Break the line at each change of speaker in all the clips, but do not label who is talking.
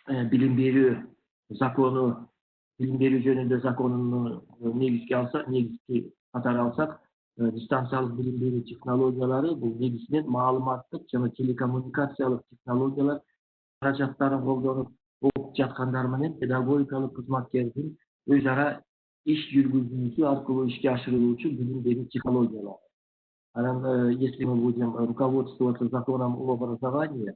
bilim berүү zakonu, bilim berүү jönündө законун негизги катары алсак, дистанциялык билим берүү технологиялары бул негизинен маалыматтык жана телекоммуникациялык технологиялар каражаттарын колдонуп окуп жаткандар менен педагогикалык кызматкердин өз ара иш жүргүзүүсү аркылуу ишке ашырылуучу билим берүү технологиялары. Если мы будем руководствоваться законом об образовании,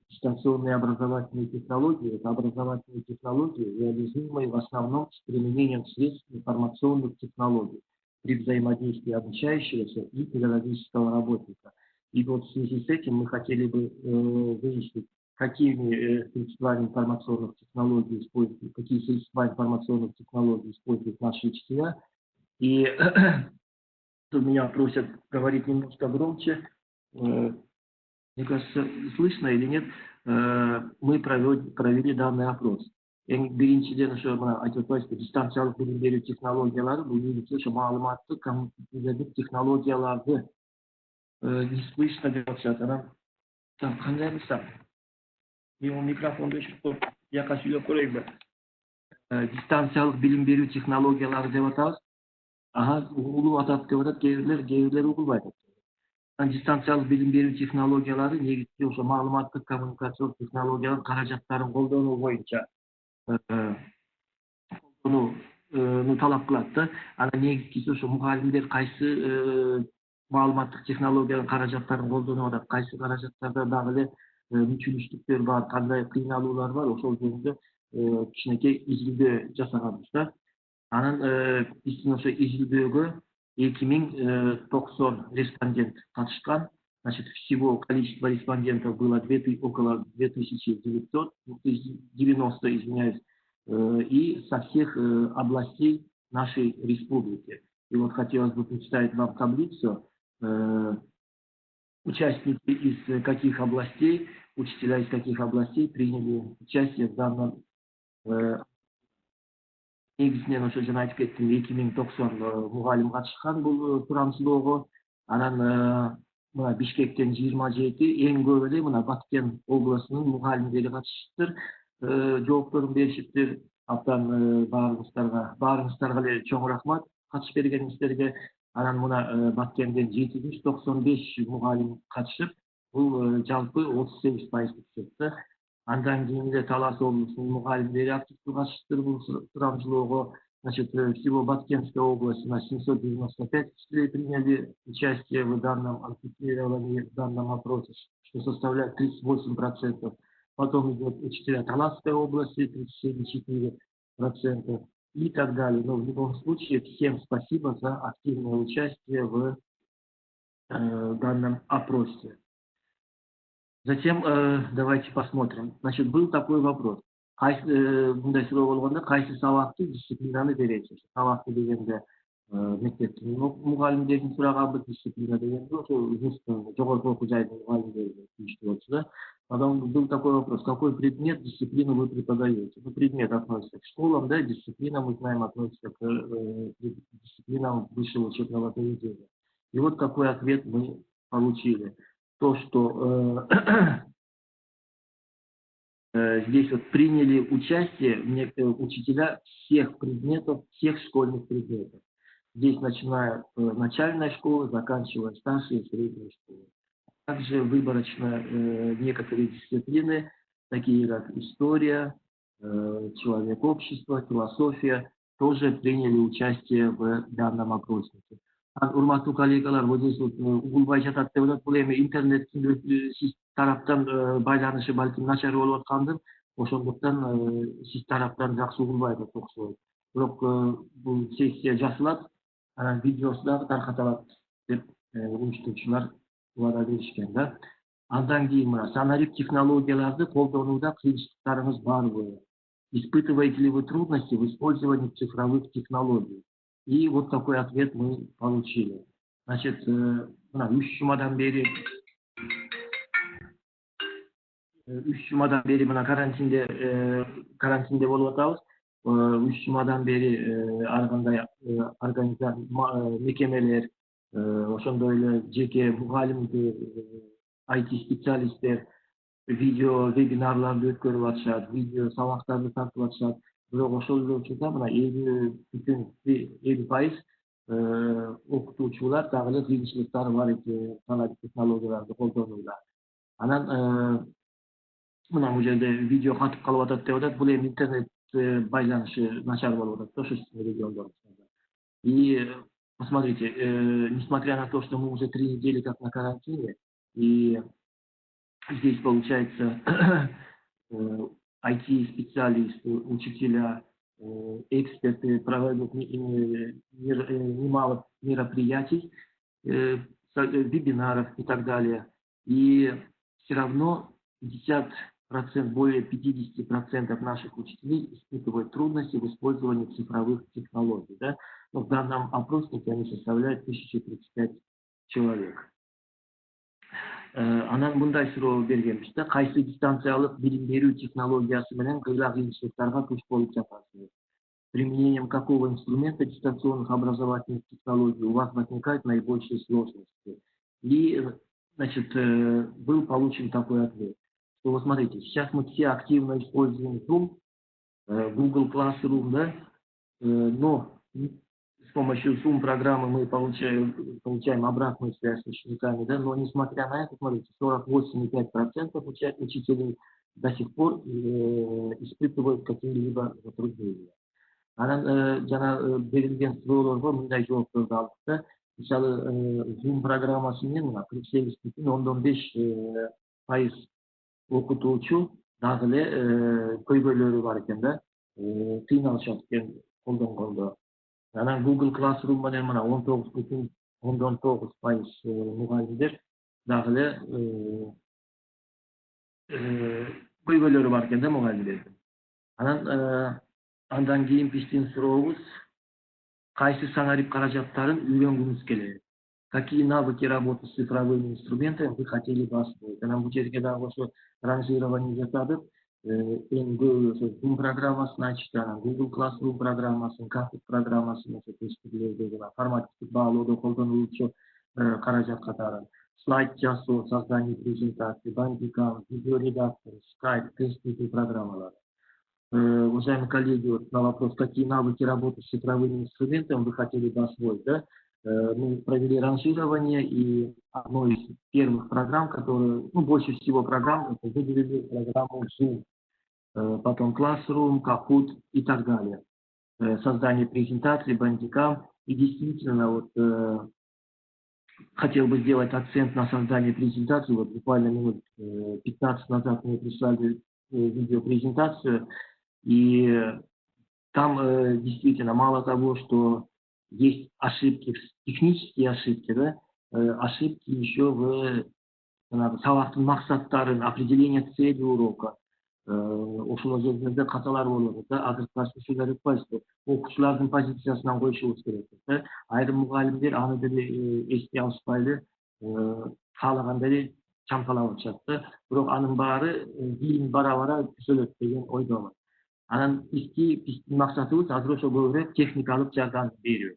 дистанционные образовательные технологии — это образовательные технологии, реализуемые в основном с применением средств информационных технологий при взаимодействии обучающегося и педагогического работника. И вот в связи с этим мы хотели бы выяснить, какими средствами информационных технологий используют, какие средства информационных технологий используют наши учителя. И меня просят говорить немножко громче. Мне кажется, слышно или нет, мы провели данный опрос. Биринчиден ошо мына айтып атпайсызбы, дистанциялык билим берүү технологиялары бул негизи ошо маалыматтык компьютердик технологияларды не слышно деп атышат. Анан кандай кылсак? Мен микрофонду өчүрүп жака сүйлөп көрөйүнбү? Дистанциялык билим берүү технологиялары деп атабыз. Угулуп атат деп атат, кээ бирлер угулбай атат. Дистанциялык билим берүү технологиялары негизги ошо маалыматтык коммуникациялык технологиялар каражаттарын колдонуу боюнча колдонууну талап кылат да. Анан негизгиси ошо мугалимдер кайсы маалыматтык технологиялар каражаттарын колдонуп атат, кайсы каражаттарда дагы эле мүчүлүштүктөр бар, кандай кыйналуулар бар, ошол жөнүндө кичинекей изилдөө жасаганбыз да. Анан биздин ошо изилдөөгө 2090 респондент катышкан. Значит, всего количество респондентов было около 2900, 90, извиняюсь, и со всех областей нашей республики. И вот хотелось бы представить вам таблицу. Участники из каких областей, учителя из каких областей приняли участие в данном негизинен ошо жана айтып кеттим, 2090 мугалим катышкан бул сурамжылоого. Анан мына Бишкектен 27, эң көп эле мына Баткен областынын мугалимдери катышыптыр, жоопторун беришиптир. Абдан баарыңыздарга эле чоң рахмат катышып бергениңиздерге. Анан мына Баткенден 795 мугалим катышып, бул жалпы 38% түшөт. Андан кийин эле Талас облусунун мугалимдери активдүү катышыптыр бул сурамжылоого. Значит, всего Баткенская область на 795 учителей приняли участие в данном анкетировании, в данном опросе, что составляет 38%. Потом идет учителя Таласской области, 37,4% и так далее. Но в любом случае всем спасибо за активное участие в данном опросе. Затем давайте посмотрим. Значит, был такой вопрос. Мындай суроо болгондо, кайсы сабакты, дисциплинаны бересиз? Сабакты дегенде мектептин мугалимдерин сураганбыз, дисциплина дегенде ошо жогорку окуу жайдын мугалимдери тийиштүү болчу да. Потом был такой вопрос: какой предмет, дисциплину вы преподаете? Ну, предмет относится к школам, да, дисциплина, мы знаем, относится к дисциплинам высшего учебного заведения. И вот какой ответ мы получили. То, что здесь вот приняли участие учителя всех предметов, всех школьных предметов. Здесь начиная начальной школы, заканчивая старшей и средней школы. Также выборочно некоторые дисциплины, такие как история, человек общества, философия, тоже приняли участие в данном опроснике. Урматтуу коллегалар, вот здесь вот угулбай жатат деп атат, бул эми интернеттин сиз тараптан байланышы балким начар болуп аткандыр, ошондуктан сиз тараптан жакшы угулбай атат окшойт. Бирок бул сессия жасалат, анан видеосу дагы таркатылат деп уюштуруучулар убада беришкен да. Андан кийин мына санарип технологияларды колдонууда кыйынчылыктарыңыз барбы? Испытываете ли вы трудности в использовании цифровых технологий? И вот такой ответ мы получили. Значит, 3 жумадан бери мына карантинде болуп атабыз. 3 жумадан бери ар кандай мекемелер, ошондой эле жеке мугалимдер, IT специалисттер video webinarlardı ötkөрүp atышат, video сабактарды тартып атышат. Бирок ошол эле учурда мына 50% окутуучулар дагы эле кыйынчылыктары бар экен, санарип технологияларды колдонууда. Анан мына бул жерде видео катып калып атат деп атат. Бул эми интернет байланышы начар болуп атат да ошо региондордо. И посмотрите, несмотря на то, что мы уже 3 недели как на карантине, и здесь получается IT-специалисты, учителя, эксперты проводят немало мероприятий, вебинаров и так далее. И все равно 50%, более 50% наших учителей испытывают трудности в использовании цифровых технологий. Да? Но в данном опроснике они составляют 1035 человек. Анан мындай суроо бергенбиз да, кайсы дистанциялык билим берүү технологиясы менен кыйынчылыктарга күч болуп жатасыз? Применением какого инструмента дистанционных образовательных технологий у вас возникают наибольшие сложности? И, значит, был получен такой ответ, что вот смотрите, сейчас мы все активно используем Zoom, Google Classroom, да, но с помощью Zoom программы мы получаем обратную связь с учениками, да, но несмотря на это, смотрите, 48,5% учителей до сих пор испытывают какие-либо затруднения. Анан жана берилген суроолорго мындай жоопторду алдык да. Мисалы Zoom программасы менен 48,5% окутуучу дагы эле көйгөйлөрү бар экен да, кыйналышат экен колдонгондо. Анан Google Classroom менен мына 19,9% мугалимдер дагы эле көйгөйлөрү бар экен да мугалимдердин. Анан андан кийин биздин сурообуз, кайсы санарип каражаттарын үйрөнгүңүз келет? Какие навыки работы с цифровыми инструментами вы хотели бы освоить? Анан бул жерге дагы ошо ранжирование жасадык. Эң көп Zoom программасын айтышты, анан Google Classroom программасын, Kahoot программасын, тестилердеги формативдик баалоодо колдонулуучу каражат катары. Слайд жасоо, создание презентации, Bandicam, видеоредактор, Skype, тестовые программалар. Уважаемые коллеги, вот на вопрос, какие навыки работы с цифровыми инструментами вы хотели бы освоить, да? Мы провели ранжирование, и одной из первых программ, которые, больше всего программ, это выделили программу Zoom, потом Classroom, Kahoot и так далее. Создание презентаций, Bandicam. И действительно, вот хотел бы сделать акцент на создание презентации. Вот буквально минут 15 назад мы прислали видеопрезентацию, и там действительно мало того, что есть ошибки, технические ошибки, да, ошибки еще в сабактын максаттарын, определение цели урока. Ошол жерде каталар болот да, азыр силер айтпайсызбы, окуучулардын позициясынан коюшубуз керек да. Айрым мугалимдер аны деле эске алышпай эле каалагандай эле чампалап атышат да. Бирок анын баары кийин бара түзөлөт деген ойдомун. Анан биздин максатыбыз азыр ошо көбүрөөк техникалык жардам берүү.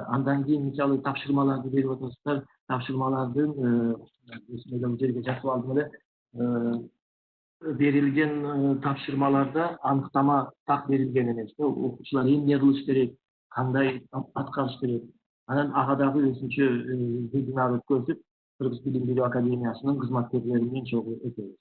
Андан кийин мисалы тапшырмаларды берип атасыздар, тапшырмалардын бул жерге жазып алдым эле, берилген тапшырмаларда аныктама так берилген эмес. Окуучулар эмне кылыш керек, кандай аткарыш керек. Анан ага дагы өзүнчө вебинар өткөзүп, Кыргыз билим берүү академиясынын кызматкерлери менен чогуу өтөбүз.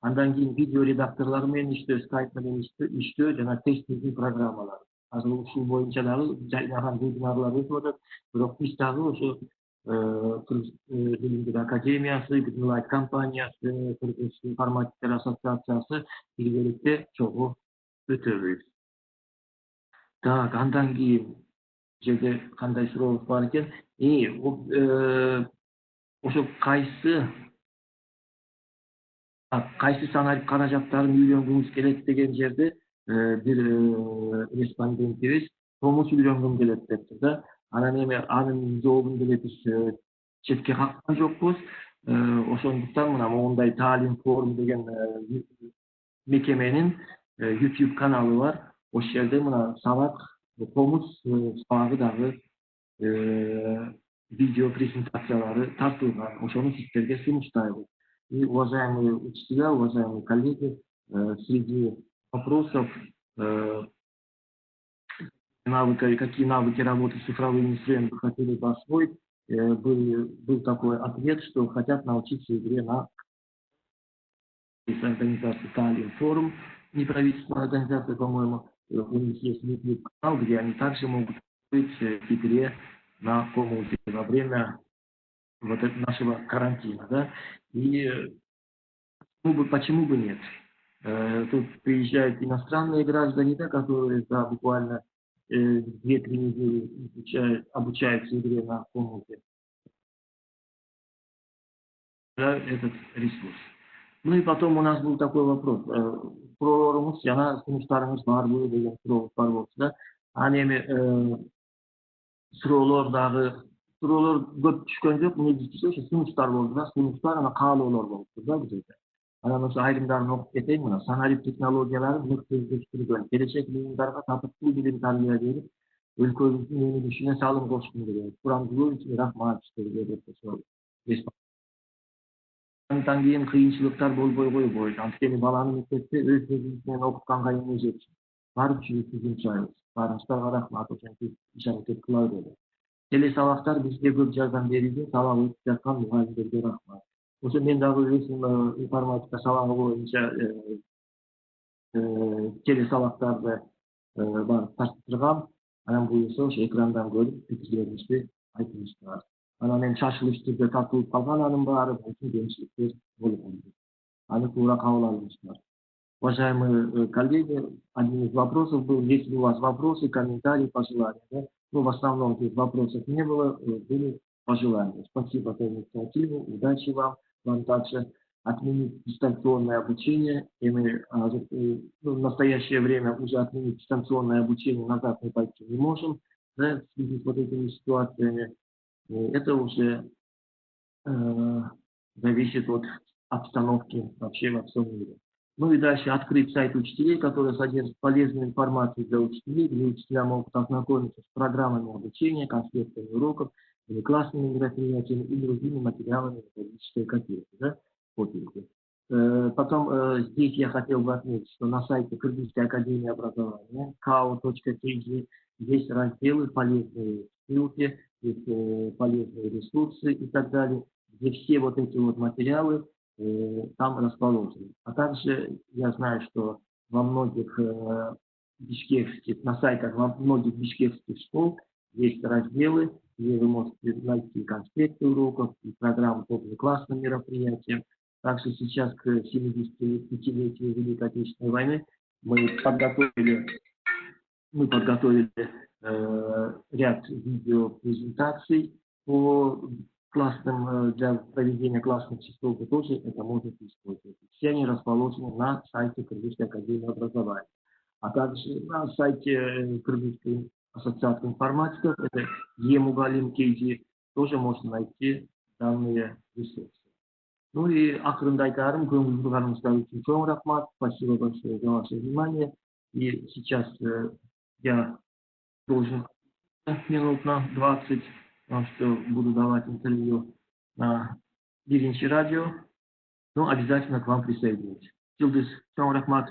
Андан кийин видео редакторлор менен иштөө, Skype менен иштөө жана тестинг программалар. Азыр ушул боюнча дагы жайнаган вебинарлар өтүп атат. Бирок биз дагы ошо Кыргыз билим берүү академиясы, Greenlight компаниясы, Кыргыз информатиктер ассоциациясы биргеликте чогуу өтөбүз. Так, андан кийин жерде кандай сурообуз бар экен? Ошо кайсы санарип каражаттарын үйрөнгүңүз келет деген жерде бир респондентибиз комуз үйрөнгүм келет депти да. Анан эми анын жообун деле биз четке каккан жокпуз. Ошондуктан мына моундай Таалим форум деген мекеменин YouTube каналы бар. Ошол жерде мына сабак, комуз сабагы дагы видео презентациялары тартылган. Ошону сиздерге сунуштайбыз. И, уважаемые учителя, уважаемые коллеги, среди вопросов, какие навыки работы с цифровыми инструментами вы хотели бы освоить, был такой ответ, что хотят научиться игре на организации Таллин форум, неправительственная организация, по-моему, у них есть YouTube-канал, где они также могут быть в игре на коммуте во время нашего карантина. Да? И почему бы нет? Тут приезжают иностранные граждане, да, которые буквально 2-3 недели обучаются игре на коммуте. Да, этот ресурс. Ну и потом у нас был такой вопрос. Programımız yana sonuçlarımız var bu degan so'rovlar bo'lsa, anemi so'rovlar ko'p tushgan yo'q, negizgisi o'sha so'nuçlar bo'ldi da, so'nuçlar ana qa'lolar bo'ldi da bizda. Ana o'sha ayrimlarini o'qib ketayim, mana sanalip texnologiyalari muhtojlashtirgan, kelajak bilimlarga tatbiq bilim tarbiya berib, өлкөбүздүн өнүгүшүнө салым кошкум келет. Курамчылык үчүн рахмат деп Андан кийин кыйынчылыктар болбой койбойт. Анткени баланы мектепте өз өзүбүз окутканга эмне жетишет. Барып-чүйүүсү жумшайбыз. Баарыңыздарга рахмат, ошентип иш аракет кыла берели. Телесабактар бизге көп жардам берүүдө, сабак өтүп жаткан мугалимдерге рахмат. Ошо мен дагы өзүм информатика сабагы боюнча телесабактарды барып тартып анан буюрса ошо экрандан көрүп пикирлериңизди айтыңыздар. Анан эми шашылыш түрдө тартылып калган анын баары үчүн кемчиликтер болуп калды. Аны туура кабыл алыңыздар. Уважаемые коллеги, один из вопросов был, если у вас вопросы, комментарии, пожелания. Да? Ну, в основном здесь вопросов не было, были пожелания. Спасибо за инициативу, удачи вам. Вам также отменить дистанционное обучение. И мы в настоящее время уже отменить дистанционное обучение назад мы пойти не можем, да, в связи с вот этими ситуациями. Это уже зависит от обстановки вообще во всем мире. Ну и дальше открыть сайт учителей, который содержит полезную информацию для учителей, где учителя могут ознакомиться с программами обучения, конспектами уроков, или классными мероприятиями и другими материалами методической копилки, да, копилки. Потом здесь я хотел бы отметить, что на сайте Кыргызской академии образования kao.kg есть разделы, полезные ссылки, есть полезные ресурсы и так далее, где все вот эти вот материалы там расположены. А также я знаю, что во многих бишкекских, на сайтах во многих бишкекских школ есть разделы, где вы можете найти конспекты уроков и программы по внеклассным мероприятиям. Также сейчас к 75-летию Великой Отечественной войны мы подготовили ряд видеопрезентаций по классным, для проведения классных часов, вы тоже это можете использовать. Все они расположены на сайте Кыргызской академии образования. А также на сайте Кыргызской ассоциации информатиков, это eMugalim.kg, тоже можно найти данные ресурсы. Ну и акырында айтарым, көңүл бурганыңыздар үчүн чоң рахмат. Спасибо большое за ваше внимание. И сейчас я должен минут на 20, потому что буду давать интервью на Биринчи радио. Но обязательно к вам присоединюсь. Жылдыз, чоң рахмат.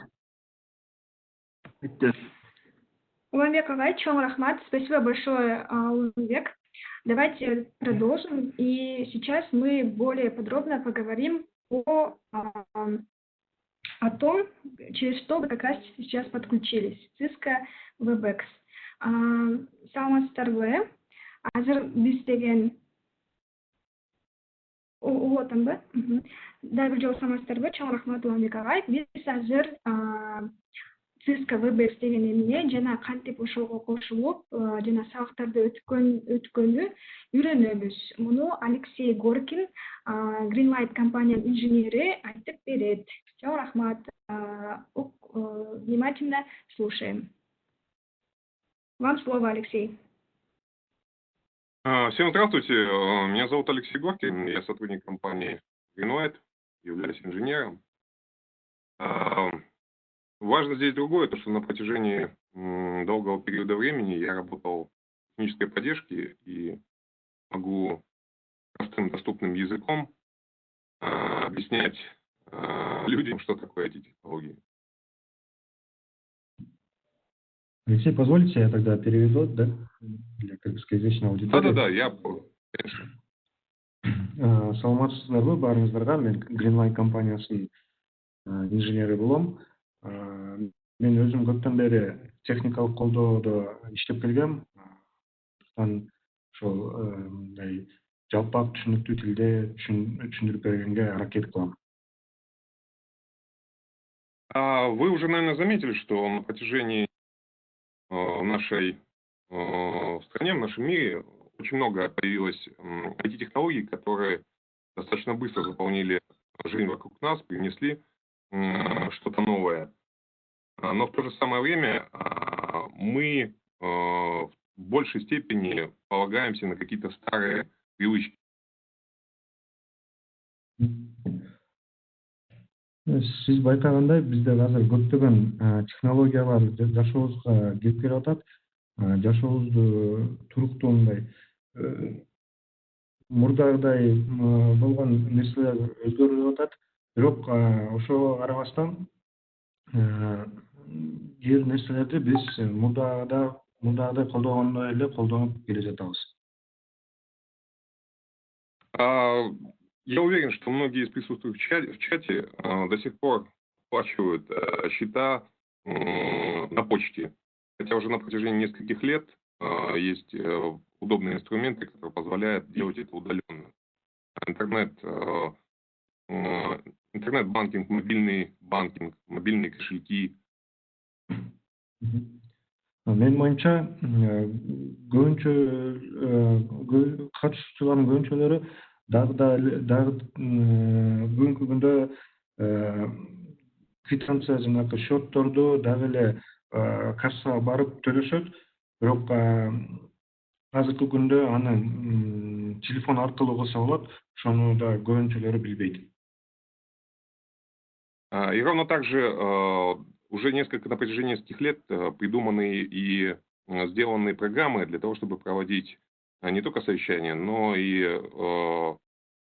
Уланбек Агай, чоң рахмат. Спасибо большое, Уланбек. Давайте продолжим. И сейчас мы более подробно поговорим о том, через что вы как раз сейчас подключились. Cisco WebEx. Саламатсыздарбы? Азыр биз деген улотамбы? Дагы бир жолу саламатсыздарбы? Чоң рахмат, Уланбек Агай. Биз азыр Cisco WebEx деген эмне жана кантип ошого кошулуп, жана сабактарды өткөнү үйрөнөбүз. Муну Алексей Горкин, Greenlight компаниянын инженери айтып берет. Чоң рахмат. Внимательно слушаем. Вам слово, Алексей.
Всем здравствуйте. Меня зовут Алексей Горкин. Я сотрудник компании Greenlight, являюсь инженером. Важно здесь другое, то что на протяжении долгого периода времени я работал в технической поддержке и могу простым доступным языком объяснять людям, что такое эти технологии.
Алексей, позволите, я тогда переведу, да, для кыргызскоязычной аудитории.
Да, я, конечно.
Саламатсыздарбы баарыңыздарга, мен Greenline компаниясынын инженери болом. Мен өзүм көптөн бери техникалык колдоодо иштеп келгем. Ошол мындай жалпак түшүнүктүү тилде түшүндүрүп бергенге аракет кылам.
Вы уже, наверное, заметили, что на протяжении нашей стране, в нашем мире очень много появилось IT-технологий, которые достаточно быстро заполнили жизнь вокруг нас, принесли что-то новое. Но в то же самое время мы в большей степени полагаемся на какие-то старые привычки.
Сиз байкагандай, бизде азыр көптөгөн технологиялар жашообузга кирип келип атат. Жашообузду туруктуу мындай мурдагыдай болгон нерселер өзгөрүп атат. Бирок ошого карабастан кээ бир нерселерди биз мурдагыдай колдогондой эле колдонуп келе жатабыз.
Я уверен, что многие из присутствующих в чате до сих пор оплачивают счета на почте. Хотя уже на протяжении нескольких лет есть удобные инструменты, которые позволяют делать это удаленно. Интернет-банкинг, мобильный банкинг, мобильные кошельки.
Менин оюмча, көбүнчө катышуучулардын көбүнчөлөрү дагы бүгүнкү күндө квитанция жанагы счетторду дагы эле кассага барып төлөшөт. Бирок азыркы күндө аны телефон аркылуу кылса болот. Ошону да көбүнчөлөрү билбейт.
И ровно так же уже на протяжении нескольких лет придуманы и сделаны программы для того, чтобы проводить не только совещания, но и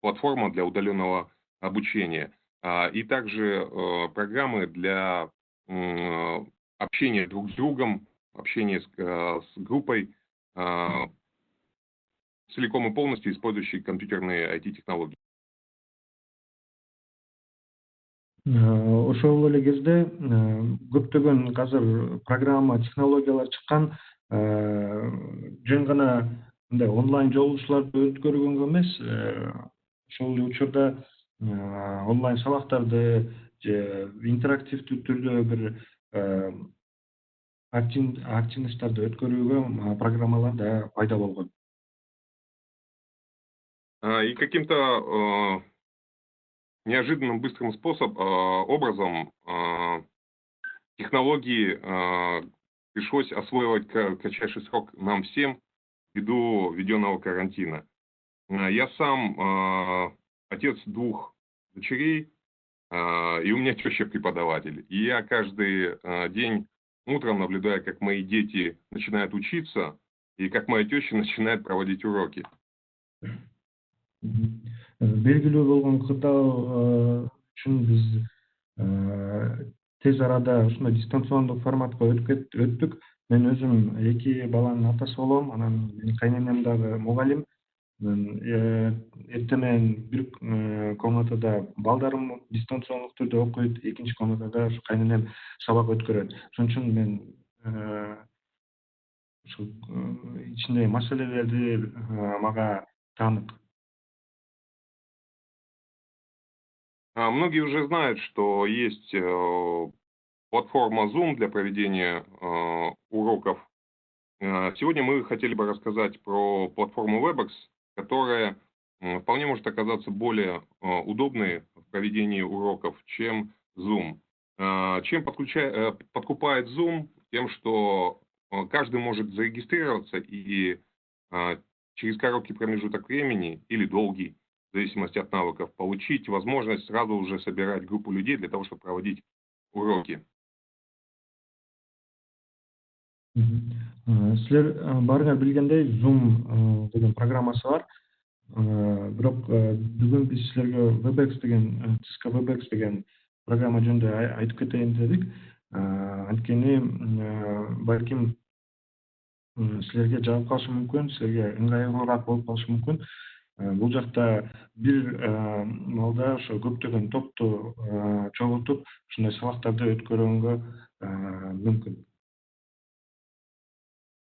платформа для удаленного обучения. И также программы для общения друг с другом, общения с группой, целиком и полностью использующие компьютерные IT-технологии.
Ошол эле кезде көптөгөн азыр программа технологиялар чыккан, жөн гана мындай онлайн жолугушууларды өткөргөнгө эмес, ошол эле учурда онлайн сабактарды же интерактивдүү түрдө бир активностьтарды өткөрүүгө программалар да пайда болгон.
И каким-то неожиданным быстрым образом технологии пришлось освоивать в кратчайший срок нам всем ввиду введенного карантина. Я сам отец 2 дочерей, и у меня теща преподаватель. И я каждый день утром наблюдаю, как мои дети начинают учиться, и как моя теща начинает проводить уроки.
Белгилүү болгон кырдаал үчүн биз тез арада ушундай дистанциондук форматка өттүк. Мен өзүм 2 баланын атасы болом, анан менин кайненем дагы мугалим. Эртең менен бир комнатада балдарым дистанциондук түрдө окуйт, экинчи комнатада кайненем сабак өткөрөт. Ошон үчүн мен ушул ичиндеги маселелерди мага таанык.
Многие уже знают, что есть платформа Zoom для проведения уроков. Сегодня мы хотели бы рассказать про платформу Webex, которая вполне может оказаться более удобной в проведении уроков, чем Zoom. Чем подкупает Zoom? Тем, что каждый может зарегистрироваться и через короткий промежуток времени или долгий, в зависимости от навыков, получить возможность сразу уже собирать группу людей для того, чтобы проводить уроки.
Силер баарыңар билгендей, Zoom деген программасы бар. Бирок бүгүн биз силерге WebEx деген Cisco WebEx деген программа жөнүндө айтып кетейин дедик. Анткени балким силерге жагып калышы мүмкүн, силерге ыңгайлуураак болуп калышы мүмкүн. Бул жакта бир маалда ошо көптөгөн топту чогултуп ушундай сабактарды өткөргөнгө мүмкүн.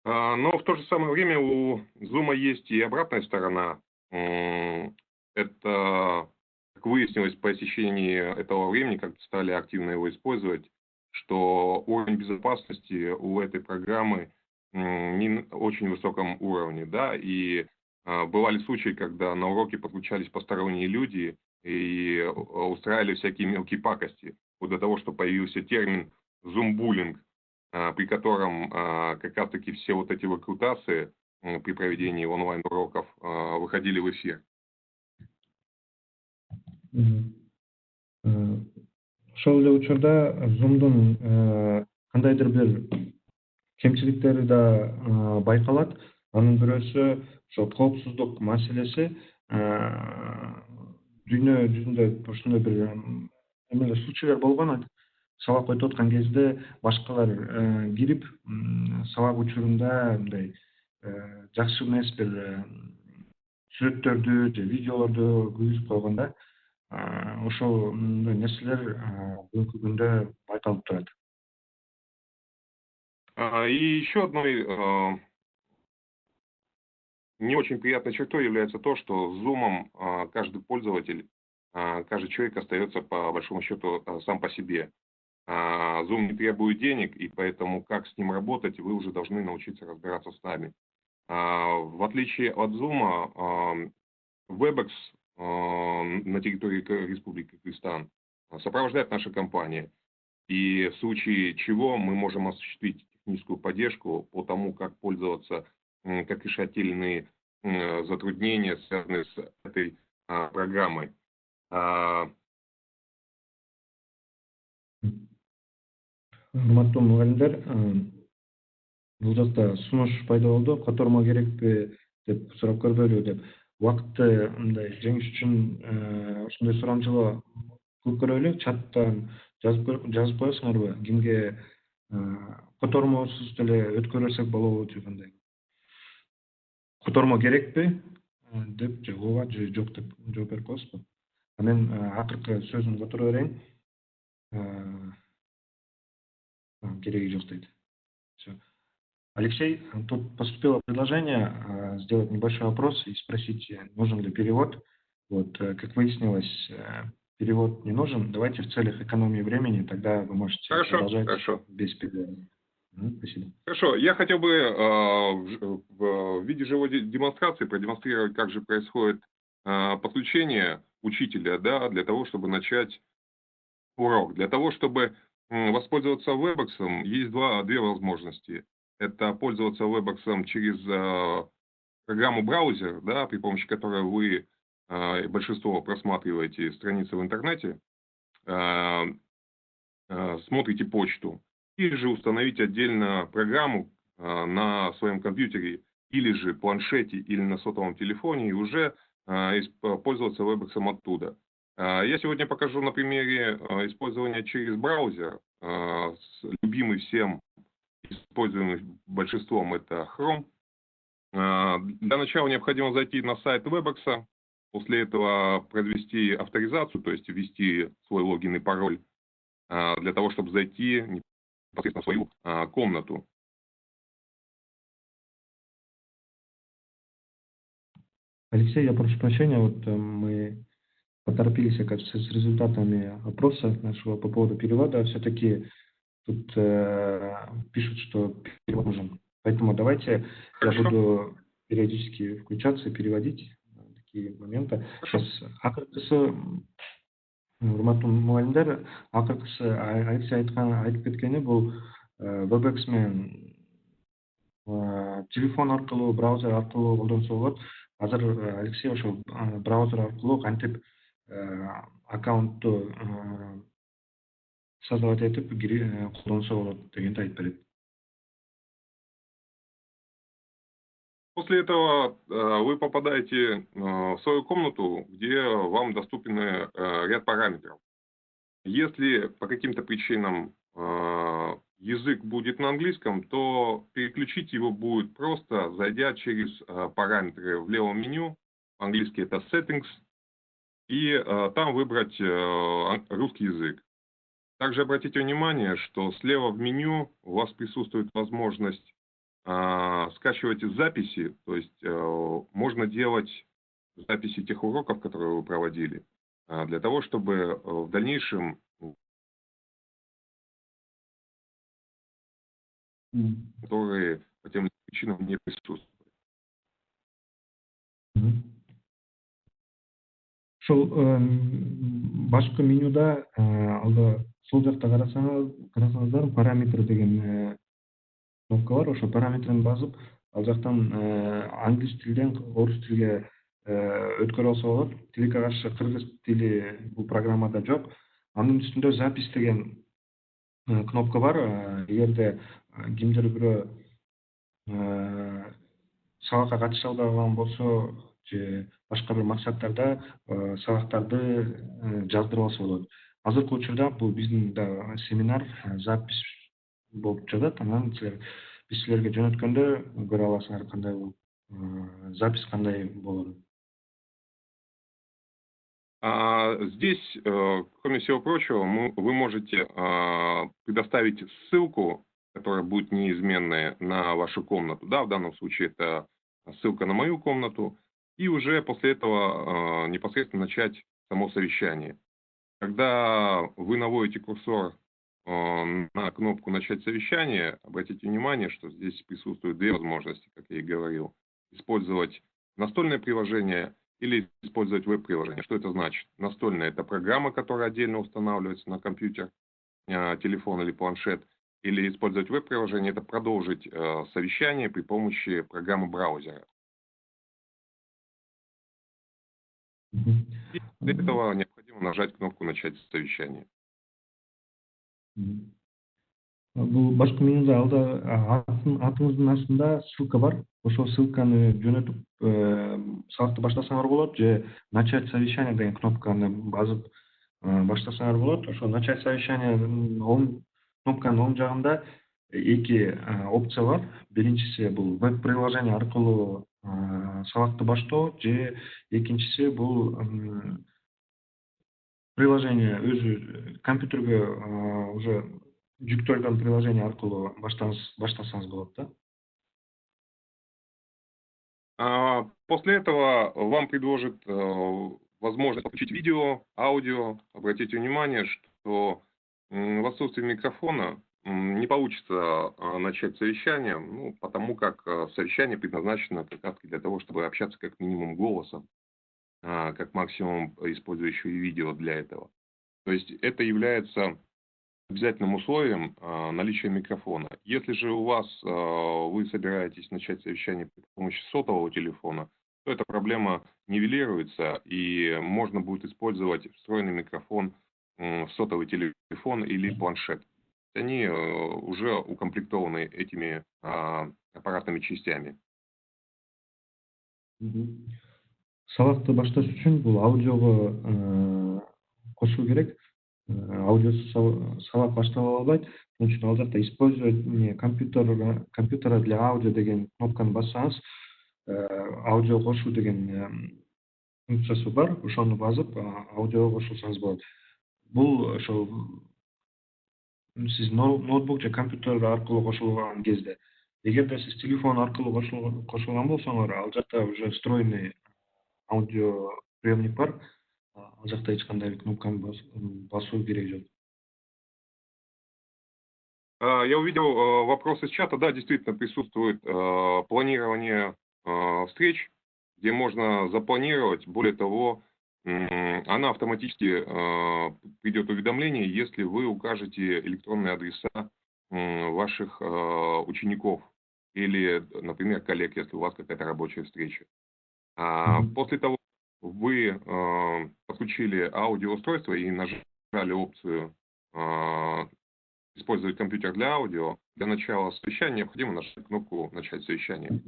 Но в то же самое время у Zoom есть и обратная сторона. Это, как выяснилось по истечении этого времени, как стали активно его использовать, что уровень безопасности у этой программы не на очень высоком уровне, да, и бывали случаи, когда на уроке подключались посторонние люди и устраивали всякие мелкие пакости, вот до того, что появился термин «зумбуллинг», при котором как раз-таки все вот эти выкрутасы при проведении онлайн-уроков выходили в эфир.
Ошол эле учурда Zoom'дун кандайдыр бир кемчиликтери да байкалат. Анын бирөөсү ошо коопсуздук маселеси. Дүйнө жүзүндө ушундай бир эмелер случайлар болгон. Сабак өтүп аткан кезде башкалар кирип сабак учурунда мындай жакшы эмес бир сүрөттөрдү же видеолорду күйгүзүп койгон да. Ошондой нерселер бүгүнкү күндө байкалып турат.
И еще одной не очень приятной чертой является то, что с Zoom каждый пользователь, каждый человек остается по большому счету сам по себе. Zoom не требует денег, и поэтому как с ним работать, вы уже должны научиться разбираться сами. В отличие от Zoom, WebEx на территории Республики Кыргызстан сопровождает наша компания. И в случае чего мы можем осуществить техническую поддержку по тому, как пользоваться, как решать те или иные затруднения, связанные с этой программой.
Урматтуу мугалимдер, бул жакта сунуш пайда болду. Котормо керекпи деп сурап көрбөйлү деп. Убакытты мындай жеңиш үчүн ушундай сурамчылоо кылып көрөлү. Чаттан жазып коесуңарбы? Кимге котормосуз деле өткөрөсөк болобу же кандай? Котормо керекпи деп же ооба же жок деп жооп берип коесузбу? Мен акыркы сөзүн которо берейин. Кереги жок дейт. Всё. Алексей, тут поступило предложение сделать небольшой опрос и спросить, нужен ли перевод. Вот, как выяснилось, перевод не нужен. Давайте в целях экономии времени, тогда вы можете продолжать без перевода. Спасибо.
Хорошо. Я хотел бы в виде живой демонстрации продемонстрировать, как же происходит подключение учителя, да, для того, чтобы начать урок. Для того, чтобы воспользоваться WebEx, есть две возможности. Это пользоваться WebEx через программу браузер, да, при помощи которой вы большинство просматриваете страницы в интернете, смотрите почту, или же установить отдельно программу на своем компьютере, или же планшете, или на сотовом телефоне, и уже пользоваться WebEx оттуда. Я сегодня покажу на примере использования через браузер. Любимый всем, используемый большинством, это Chrome. Для начала необходимо зайти на сайт WebEx, после этого произвести авторизацию, то есть ввести свой логин и пароль, для того, чтобы зайти непосредственно в свою комнату.
Алексей, я прошу прощения, вот мы поторопились, оказывается, с результатами опроса нашего по поводу перевода. Все-таки тут пишут, что перевод нужен. Поэтому давайте я буду периодически включаться и переводить такие моменты. Сейчас акыркысы урматтуу мугалимдер, акыркысы Алексей айтып кеткени бул WebEx менен телефон аркылуу, браузер аркылуу колдонсо болот. Азыр Алексей ошол браузер аркылуу кантип аккаунтту создавать этип колдонсо болот дегенди айтып берет.
После этого вы попадаете в свою комнату, где вам доступен ряд параметров. Если по каким-то причинам язык будет на английском, то переключить его будет просто, зайдя через параметры в левом меню. По-английски это Settings. И там выбрать русский язык. Также обратите внимание, что слева в меню у вас присутствует возможность скачивать записи, то есть можно делать записи тех уроков, которые вы проводили, для того, чтобы в дальнейшем, которые по тем или иным причинам не присутствуют.
Ошол башкы менюда алда сол жакта карасаңыздар параметр деген кнопка бар. Ошо параметрин басып, ал жактан англис тилден орус тилге өткөрүп алса болот. Тилекке каршы кыргыз тили бул программада жок. Анын үстүндө запись деген кнопка бар. Эгерде кимдир бирөө сабакка катыша албаган болсо же башка бир максаттарда сабактарды жаздырып алса болот. Азыркы учурда бул биздин да семинар запись болуп жатат. Анан биз силерге жөнөткөндө көрө аласыңар кандай болуп, запись кандай болот.
Здесь, кроме всего прочего, вы можете предоставить ссылку, которая будет неизменной, на вашу комнату. Да, в данном случае это ссылка на мою комнату. И уже после этого непосредственно начать само совещание. Когда вы наводите курсор на кнопку «Начать совещание», обратите внимание, что здесь присутствуют две возможности, как я и говорил. Использовать настольное приложение или использовать веб-приложение. Что это значит? Настольное – это программа, которая отдельно устанавливается на компьютер, телефон или планшет. Или использовать веб-приложение – это продолжить совещание при помощи программы браузера. И для этого необходимо нажать кнопку «Начать совещание».
Бул башкы менюда алда атыңыздын астында ссылка бар. Ошол ссылканы жөнөтүп сабакты баштасаңар болот, же начать совещание деген кнопканы басып баштасаңар болот. Ошо начать совещание кнопканын оң жагында эки опция бар. Биринчиси бул веб-приложение аркылуу сабакты баштоо, же экинчиси бул приложение өзү компьютерге уже жүктөлгөн приложение аркылуу баштасаңыз болот да.
После этого вам предложат возможность подключить видео, аудио. Обратите внимание, что в отсутствии микрофона не получится начать совещание, потому как совещание предназначено как раз для того, чтобы общаться как минимум голосом, как максимум использующие видео для этого. То есть это является обязательным условием наличия микрофона. Если же у вас вы собираетесь начать совещание при помощи сотового телефона, то эта проблема нивелируется, и можно будет использовать встроенный микрофон в сотовый телефон или планшет. Они уже укомплектованы этими аппаратными частями.
Сабакты башташ үчүн бул аудиого кошуу керек. Аудиосуз сабак баштала албайт. Ошон үчүн ал жакта использовать компьютера для аудио деген кнопканы бассаңыз, аудио кошуу деген функциясы бар. Ошону басып, аудиого кошулсаңыз болот. Бул ошол сиз ноутбук же компьютер аркылуу кошулган кезде, эгерде сиз телефон аркылуу кошулган болсоңор, ал жакта уже встроенный аудиоприемник бар. Ал жакта эч кандай кнопканы басуу керек жок.
Я увидел вопрос из чата. Да, действительно присутствует планирование встреч, где можно запланировать. Более того, она автоматически придет уведомление, если вы укажете электронные адреса ваших учеников или, например, коллег, если у вас какая-то рабочая встреча. После того, вы подключили аудиоустройство и нажали опцию «Использовать компьютер для аудио», для начала совещания необходимо нажать кнопку «Начать совещание».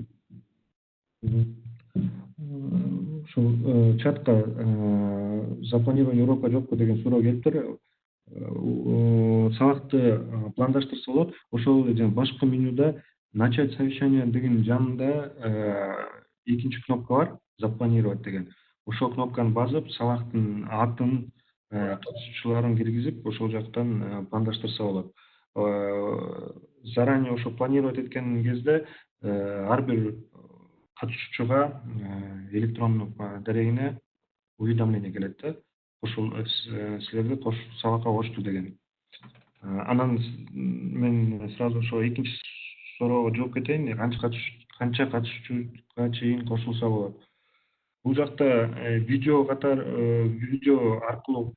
Ушул чатка запланирование урока жокпу деген суроо келиптир. Сабакты пландаштырса болот. Ошол эле жана башкы менюда начать совещание деген жанында экинчи кнопка бар, запланировать деген. Ошол кнопканы басып, сабактын атын, катышуучуларын киргизип, ошол жактан пландаштырса болот. Заранее ошо планировать эткен кезде ар бир катышуучуга электрондук дарегине уведомление келет да. Ошол силерди сабакка кошту деген. Анан мен сразу ошо экинчи суроого жооп кетейин. Канча катышуучуга чейин кошулса болот? Бул жакта видео аркылуу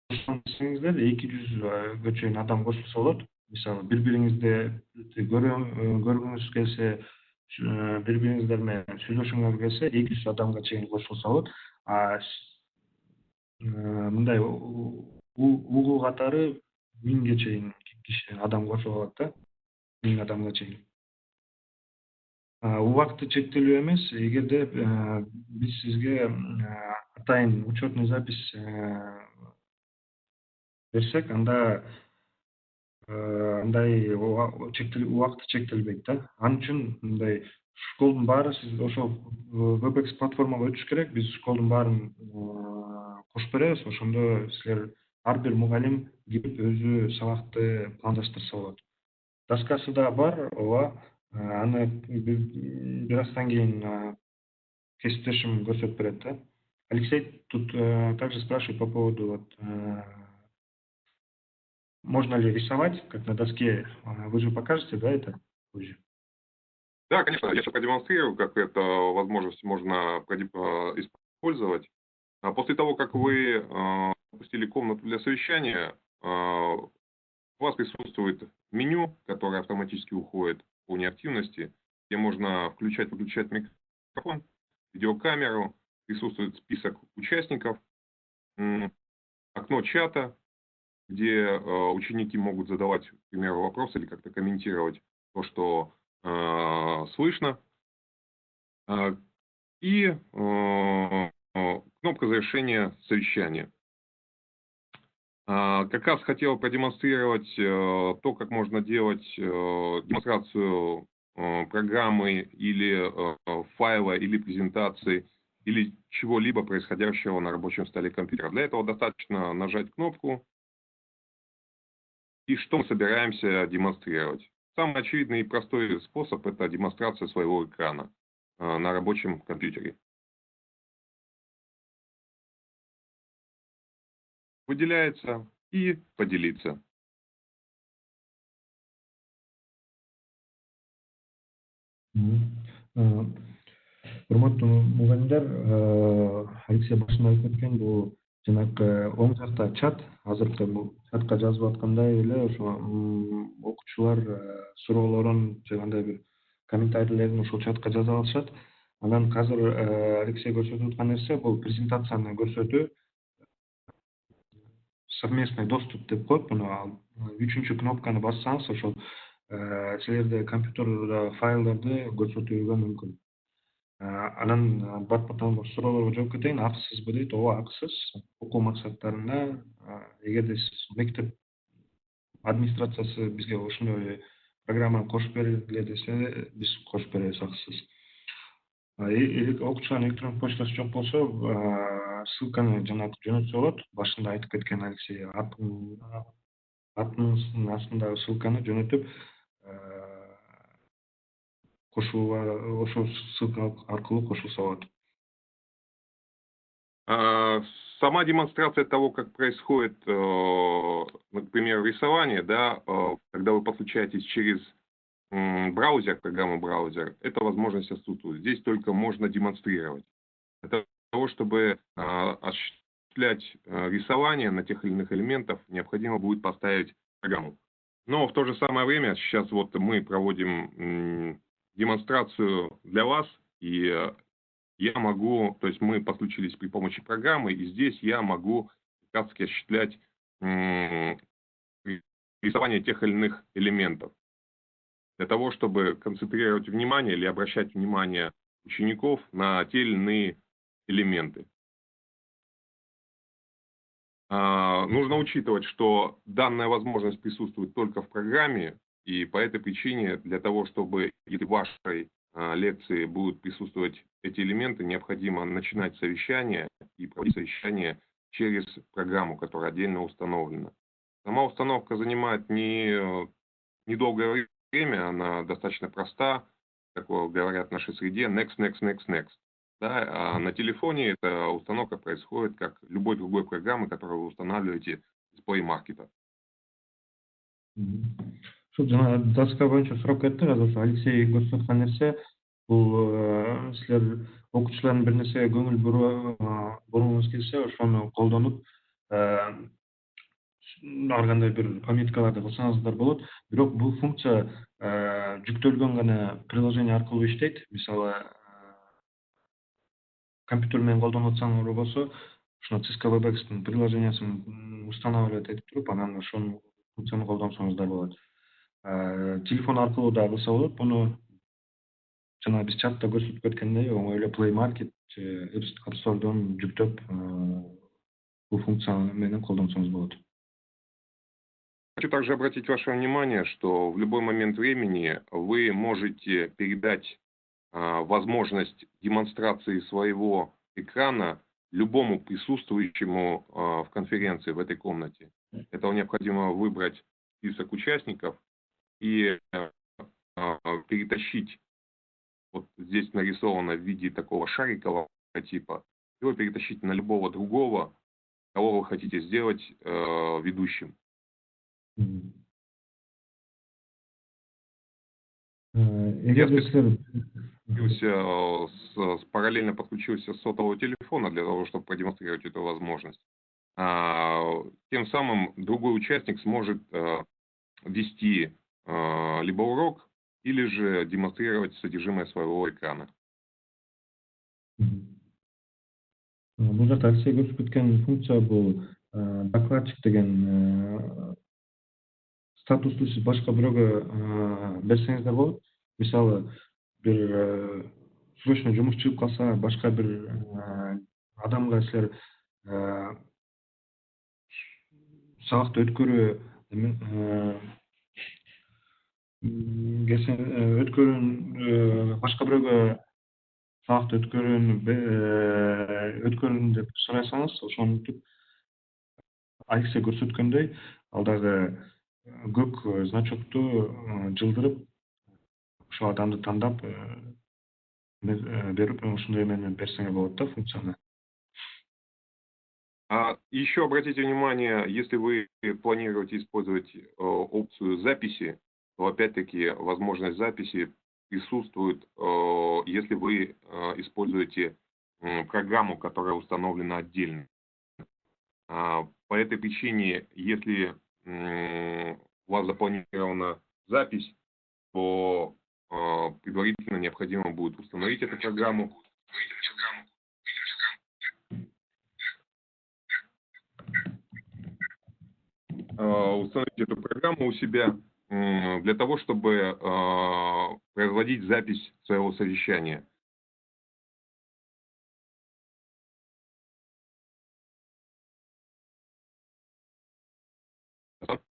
кошсоңуздар 200га чейин адам кошулса болот. Мисалы бири-бириңизди көргүңүз келсе, бири-бириңиздер менен сүйлөшүңөр келсе 200 адамга чейин кошулса болот. Мындай угул катары 1000ге чейин адам кошула алат да. 1000 адамга чейин. Убакыты чектелүү эмес. Эгерде биз сизге атайын учетный запись берсек, анда андай убакыты чектелбейт да. Ал үчүн мындай школдун баары сиз ошол WebEx платформага өтүш керек. Биз школдун баарын кошуп беребиз. Ошондо силер ар бир мугалим кирип өзү сабакты пландаштырса болот. Доскасы да бар, ооба. Аны бир аздан кийин кесиптешим көрсөтүп берет да. Алексей тут также спрашивает по поводу вот можно ли рисовать, как на доске. Вы же покажете, да, это позже?
Да, конечно, я сейчас продемонстрирую, как эту возможность можно использовать. После того, как вы запустили комнату для совещания, у вас присутствует меню, которое автоматически уходит по неактивности, где можно включать-выключать микрофон, видеокамеру, присутствует список участников, окно чата, где ученики могут задавать, к примеру, вопросы или как-то комментировать то, что слышно. И кнопка завершения совещания. Как раз хотел продемонстрировать то, как можно делать демонстрацию программы или файла, или презентации, или чего-либо происходящего на рабочем столе компьютера. Для этого достаточно нажать кнопку. И что мы собираемся демонстрировать? Самый очевидный и простой способ – это демонстрация своего экрана на рабочем компьютере. Выделяется и поделиться.
Урматтуу мугалимдер, Алексей башында айтып кеткен бул жанагы оң жакта чат, азыркы бул чатка жазып аткандай эле ошо окуучулар суроолорун же кандай бир комментарийлерин ошол чатка жаза алышат. Анан азыр Алексей көрсөтүп аткан нерсе бул презентацияны көрсөтүү. Совместный доступ деп коет. Муну 3-чү кнопканы бассаңыз, ошол силерде компьютерде файлдарды көрсөтүүгө мүмкүн. Анан батпатан суроолорго жооп кетейин. Акысызбы дейт. Ооба, акысыз. Окуу максаттарында эгерде сиз мектеп администрациясы бизге ошондой программаны кошуп бергиле десе, биз кошуп беребиз акысыз. Окуучулардын электрондук почтасы жок болсо, ссылканы жанагы жөнөтсө болот. Башында айтып кеткен Алексей атынын астындагы ссылканы жөнөтүп, ошол ссылка аркылуу кошулса болот.
Сама демонстрация того, как происходит, например, рисование, да, когда вы подключаетесь через браузер, программу браузер, эта возможность отсутствует. Здесь только можно демонстрировать. Для того, чтобы осуществлять рисование на тех или иных элементах, необходимо будет поставить программу. Но в то же самое время сейчас вот мы проводим демонстрацию для вас, и я могу, то есть мы подключились при помощи программы, и здесь я могу как раз таки осуществлять рисование тех или иных элементов. для того, чтобы концентрировать внимание или обращать внимание учеников на те или иные элементы. Нужно учитывать, что данная возможность присутствует только в программе, и по этой причине для того, чтобы в вашей лекции будут присутствовать эти элементы, необходимо начинать совещание и проводить совещание через программу, которая отдельно установлена. Сама установка занимает недолгое время, она достаточно проста, как говорят в нашей среде, next, next, next, next. Да, а на телефоне эта установка происходит как любой другой программы, которую вы устанавливаете из Play Market.
Ушул жана даска боюнча сурап кеттик азыр Алексей көрсөтүп аткан нерсе бул силер окуучулардын бир нерсеге көңүл бургуңуз келсе ошону колдонуп ар кандай бир пометкаларды кылсаңыздар болот. Бирок бул функция жүктөлгөн гана приложение аркылуу иштейт. Мисалы компьютер менен колдонуп атсаңар болсо, ушуна Cisco WebEx'тин приложениясын устанавливать этип туруп, анан ошону функцияны колдонсоңуздар болот. Телефон аркылуу да кылса болот. Буну жана биз чатта көрсөтүп кеткендей, оңой эле Play Market, App Store'дон жүктөп бул функция менен колдонсоңуз болот.
Хочу также обратить ваше внимание, что в любой момент времени вы можете передать возможность демонстрации своего экрана любому присутствующему в конференции в этой комнате. Для этого необходимо выбрать список участников и перетащить, вот здесь нарисовано в виде такого шарикового типа, его перетащить на любого другого, кого вы хотите сделать ведущим. Параллельно подключился с сотового телефона для того, чтобы продемонстрировать эту возможность. Тем самым другой участник сможет вести либо урок, или же демонстрировать содержимое своего экрана.
Бул жакта Алексей көрсөтүп кеткен функция бул докладчик деген статусту сиз башка бирөөгө берсеңиздер болот. Мисалы, бир срочно жумуш чыгып калса, башка бир адамга силер сабакты өткөрүү башка бирөөгө сабакты өткөрүүнү деп сурасаңыз, ошентип Алексей көрсөткөндөй, ал дагы көк значокту жылдырып, ошол адамды тандап берип, ошондой менен берсеңер болот да функцияны.
Еще обратите внимание, если вы планируете использовать опцию записи, то опять-таки возможность записи присутствует, если вы используете программу, которая установлена отдельно. По этой причине, если у вас запланирована запись, то предварительно необходимо будет установить эту программу. Установить эту программу у себя для того, чтобы производить запись своего совещания.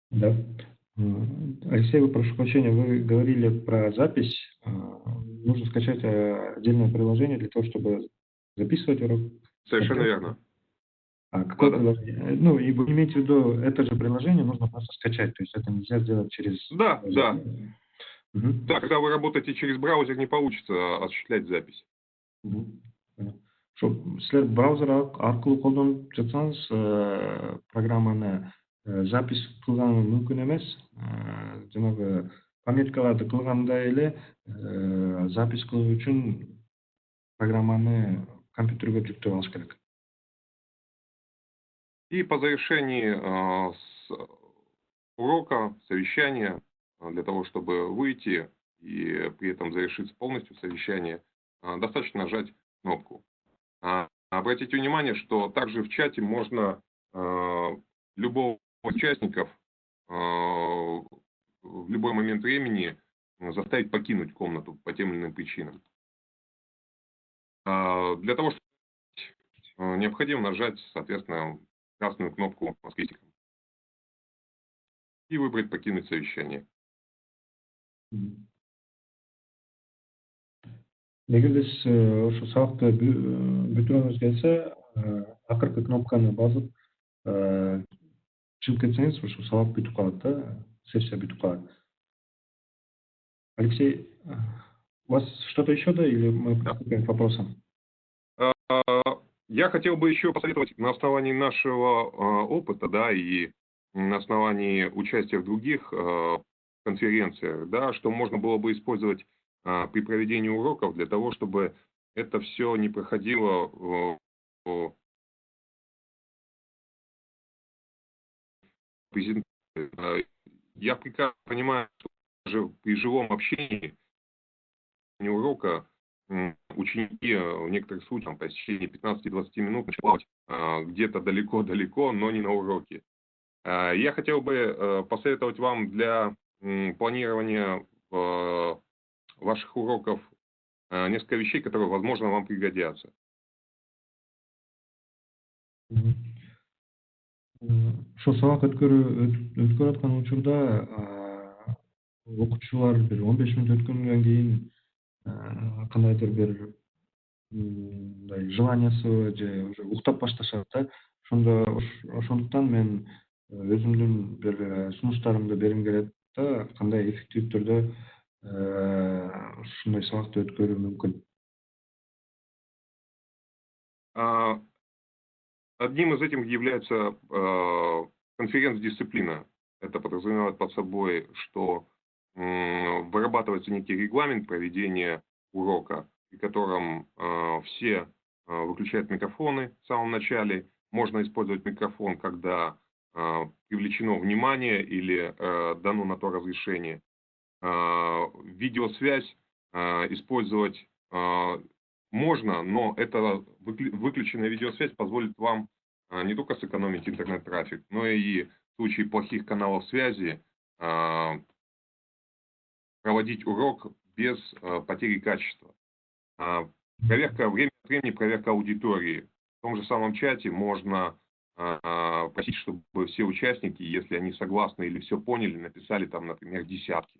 Да. Алексей, вы, прошу прощения, вы говорили про запись. Нужно скачать отдельное приложение для того, чтобы записывать урок.
Совершенно верно.
Какое приложение? Ну, и вы имеете в виду, это же приложение нужно просто скачать, то есть это нельзя сделать через...
Да. Да, когда вы работаете через браузер, не получится осуществлять запись.
Силер браузер аркылуу колдонуп жатсаңыз, программаны запись кылган мүмкүн эмес. Жанагы пометкаларды кылгандай эле запись кылуу үчүн программаны компьютерге жүктөп алыш керек.
И по завершении урока, совещания, для того, чтобы выйти и при этом завершить полностью совещание, достаточно нажать кнопку. Обратите внимание, что также в чате можно любого участников в любой момент времени заставить покинуть комнату по тем или иным причинам. Для того, чтобы необходимо нажать, соответственно, красную кнопку с крестиком и выбрать «Покинуть совещание».
Эгер сиз ошо сабакты бүтүрүңүз келсе, акыркы кнопканы басып чыгып кетсеңиз, ошо сабак бүтүп калат да, сессия бүтүп калат. Алексей, у вас что-то еще, да, или мы приступим к вопросам?
Я хотел бы еще посоветовать на основании нашего опыта, да, и на основании участия в других конференциях, да, что можно было бы использовать при проведении уроков для того, чтобы это все не проходило презентации. Я прекрасно понимаю, что даже при живом общении урока ученики в некоторых случаях по течение 15-20 минут начинают где-то далеко-далеко, но не на уроке. Я хотел бы посоветовать вам для планирования ваших уроков несколько вещей, которые, возможно, вам пригодятся.
Ошо сабак өткөрүп аткан учурда окуучулар бир 15 мүнөт өткөндөн кийин кандайдыр бир мындай желаниясы же уже уктап башташат да. Ошондуктан мен өзүмдүн бир сунуштарымды бергим келет да, кандай эффективдүү түрдө ушундай сабакты өткөрүү мүмкүн.
Одним из этих является конференц-дисциплина. Это подразумевает под собой, что вырабатывается некий регламент проведения урока, при котором все выключают микрофоны в самом начале. Можно использовать микрофон, когда привлечено внимание или дано на то разрешение. Видеосвязь использовать можно, но эта выключенная видеосвязь позволит вам не только сэкономить интернет-трафик, но и в случае плохих каналов связи проводить урок без потери качества. Проверка время от времени, проверка аудитории. В том же самом чате можно просить, чтобы все участники, если они согласны или все поняли, написали там, например, десятки.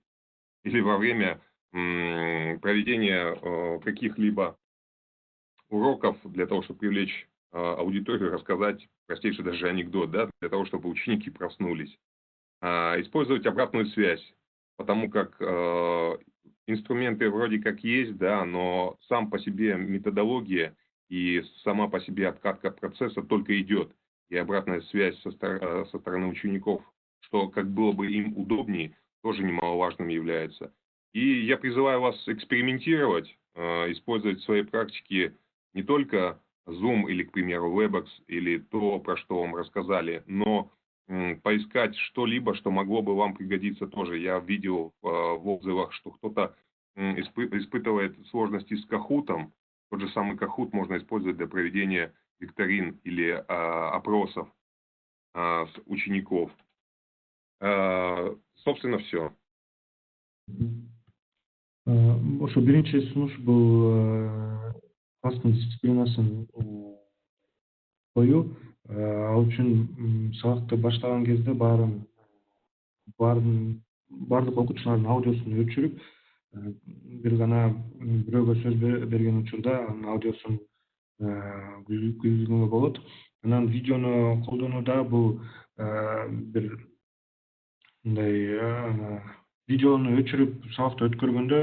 Или во время проведения каких-либо уроков для того, чтобы привлечь аудиторию, рассказать простейший даже анекдот, да, для того, чтобы ученики проснулись. Использовать обратную связь, потому как инструменты вроде как есть, да, но сам по себе методология и сама по себе откатка процесса только идет. И обратная связь со стороны учеников, что как было бы им удобнее, тоже немаловажным является. И я призываю вас экспериментировать, использовать в своей практике не только Zoom или, к примеру, Webex или то, про что вам рассказали, но поискать что-либо, что могло бы вам пригодиться тоже. Я видел в отзывах, что кто-то испытывает сложности с Kahoot. Тот же самый Kahoot можно использовать для проведения викторин или опросов с учеников. Собственно, все.
Ошо биринчи сунуш бул класстын дисциплинасын коюу. Ал үчүн сабакты баштаган кезде баардык окуучулардын аудиосун өчүрүп, бир гана бирөөгө сөз берген учурда анын аудиосун күйгүзгөнгө болот. Анан видеону колдонууда бул бир мындай видеону өчүрүп сабакты өткөргөндө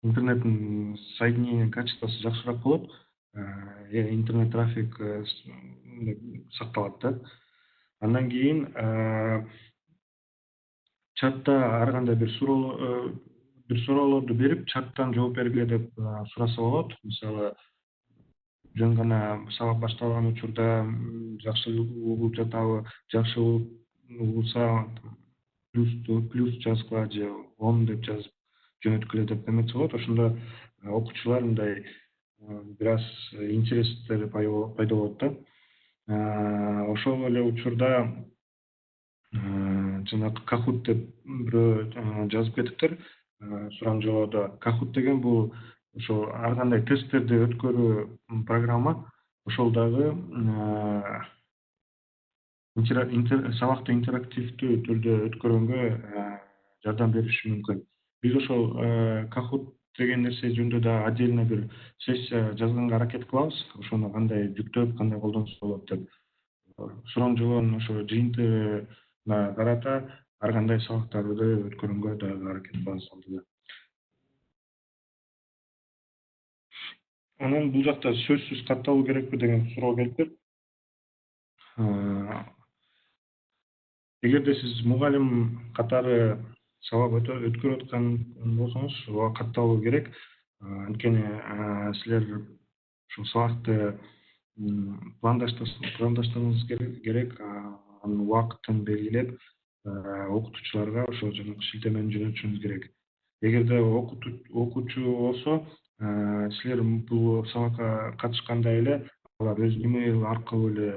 интернеттин соединение качествосы жакшыраак болот. Интернет трафик сакталат да. Андан кийин чатта ар кандай бир суроолорду берип, чаттан жооп бергиле деп сураса болот. Мисалы, жөн гана сабак башталган учурда жакшы угуп жатабы, жакшы угулса плюс жазгыла же 10 деп жазып жөнөткүлө деп эметсе болот. Ошондо окуучулар мындай бир аз интерестери пайда болот да. Ошол эле учурда жанагы Kahoot деп бирөө жазып кетиптир. Сурамжылоодо Kahoot деген бул ошо ар кандай тесттерди өткөрүү программа. Ошол дагы сабакты интерактивдүү түрдө өткөргөнгө жардам бериши мүмкүн. Биз ошол Kahoot деген нерсе жөнүндө да отдельно бир сессия жазганга аракет кылабыз. Ошону кандай жүктөп, кандай колдонсо болот деп. Сурамжылоонун ошо жыйынтыгына карата ар кандай сабактарды өткөргөнгө дагы аракет кылабыз алдыда. Анан бул жакта сөзсүз катталуу керекпи деген суроо келиптир. Эгерде сиз мугалим катары сабак өткөрүп аткан болсоңуз, ооба катталуу керек. Анткени силер ушул сабакты пландаштырыңыз керек, анын убактын белгилеп, окутуучуларга ошол жанагы шилтемени жөнөтүшүңүз керек. Эгерде окуучу болсо, силер бул сабакка катышканда эле алар өз имейл аркылуу эле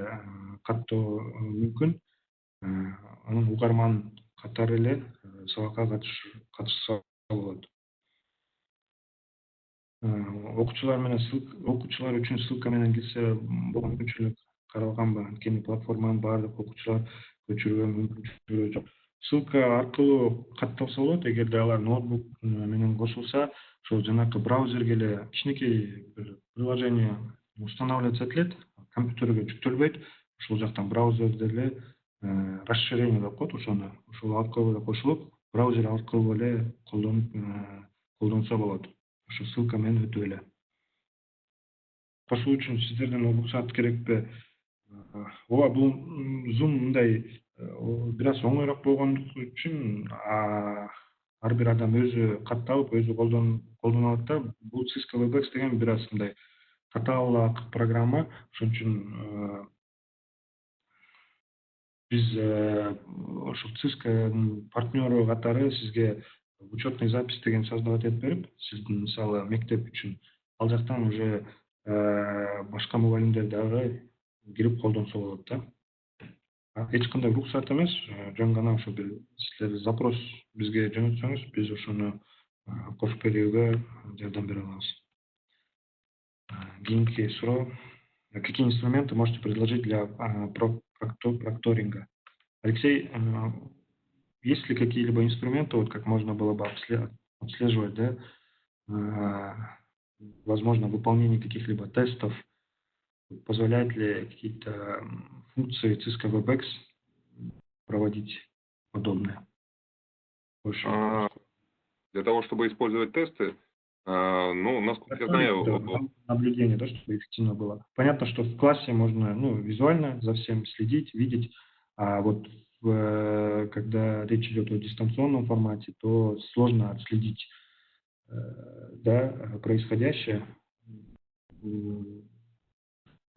каттоо мүмкүн. Анын угарман катары эле сабакка катышса болот. Окуучулар үчүн ссылка менен кирсе болгон мүмкүнчүлүк каралганбы? Анткени платформанын баардык окуучулар көчүрүүгө мүмкүнчүлүгү жок. Ссылка аркылуу катталса болот. Эгерде алар ноутбук менен кошулса, ошол жанакы браузерге эле кичинекей бир приложение устанавливаться этилет, компьютерге жүктөлбөйт. Ошол жактан браузерде эле расширение деп коет, ошол аркылуу эле кошулуп, браузер аркылуу эле колдонсо болот. Ошо ссылка менен өтүп эле. Кошуу үчүн сиздерден уруксат керекпи? Ооба, бул Zoom мындай бир аз оңойрок болгондугу үчүн ар бир адам өзү катталып, өзү колдоно алат да. Бул Cisco WebEx деген бир аз мындай катаалаак программа. Ошон үчүн биз ошол Cisco партнеру катары сизге учетный запись деген создавать этип берип, сиздин мисалы мектеп үчүн ал жактан уже башка мугалимдер дагы кирип колдонсо болот да. Эч кандай уруксат эмес, жөн гана ошо бир силер запрос бизге жөнөтсөңүз, биз ошону кошуп берүүгө жардам бере алабыз. Кийинки суроо: какие инструменты можете предложить для прокторинга? Алексей, есть ли какие-либо инструменты, вот как можно было бы отслеживать, да, возможно, выполнение каких-либо тестов, позволяет ли какие-то функции Cisco WebEx проводить подобное?
Для того, чтобы использовать тесты, ну, насколько я знаю...
Наблюдение, да, чтобы эффективно было. Понятно, что в классе можно визуально за всем следить, видеть, а вот когда речь идет о дистанционном формате, то сложно отследить происходящее,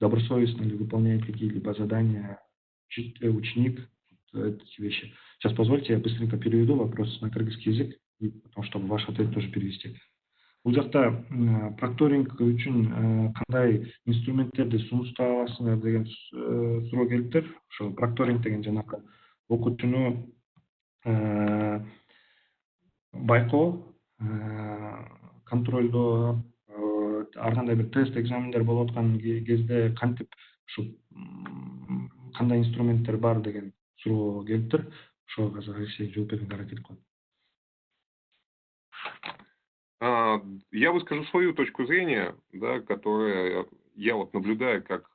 добросовестно ли выполняет какие-либо задания ученик, эти вещи. Сейчас позвольте, я быстренько переведу вопрос на кыргызский язык, потому чтобы ваш ответ тоже перевести. Бул жакта прокторинг үчүн кандай инструменттерди сунуштай аласыңар деген суроо келиптир. Ошо прокторинг деген жанакы окуучуну байкоо, контролдоо, ар кандай бир тест, экзамендер болуп аткан кезде кантип ушу кандай инструменттер бар деген суроо келиптир. Ошого азыр Алексей жооп берүүгө аракет кылат.
Я выскажу свою точку зрения, да, которая я вот наблюдаю как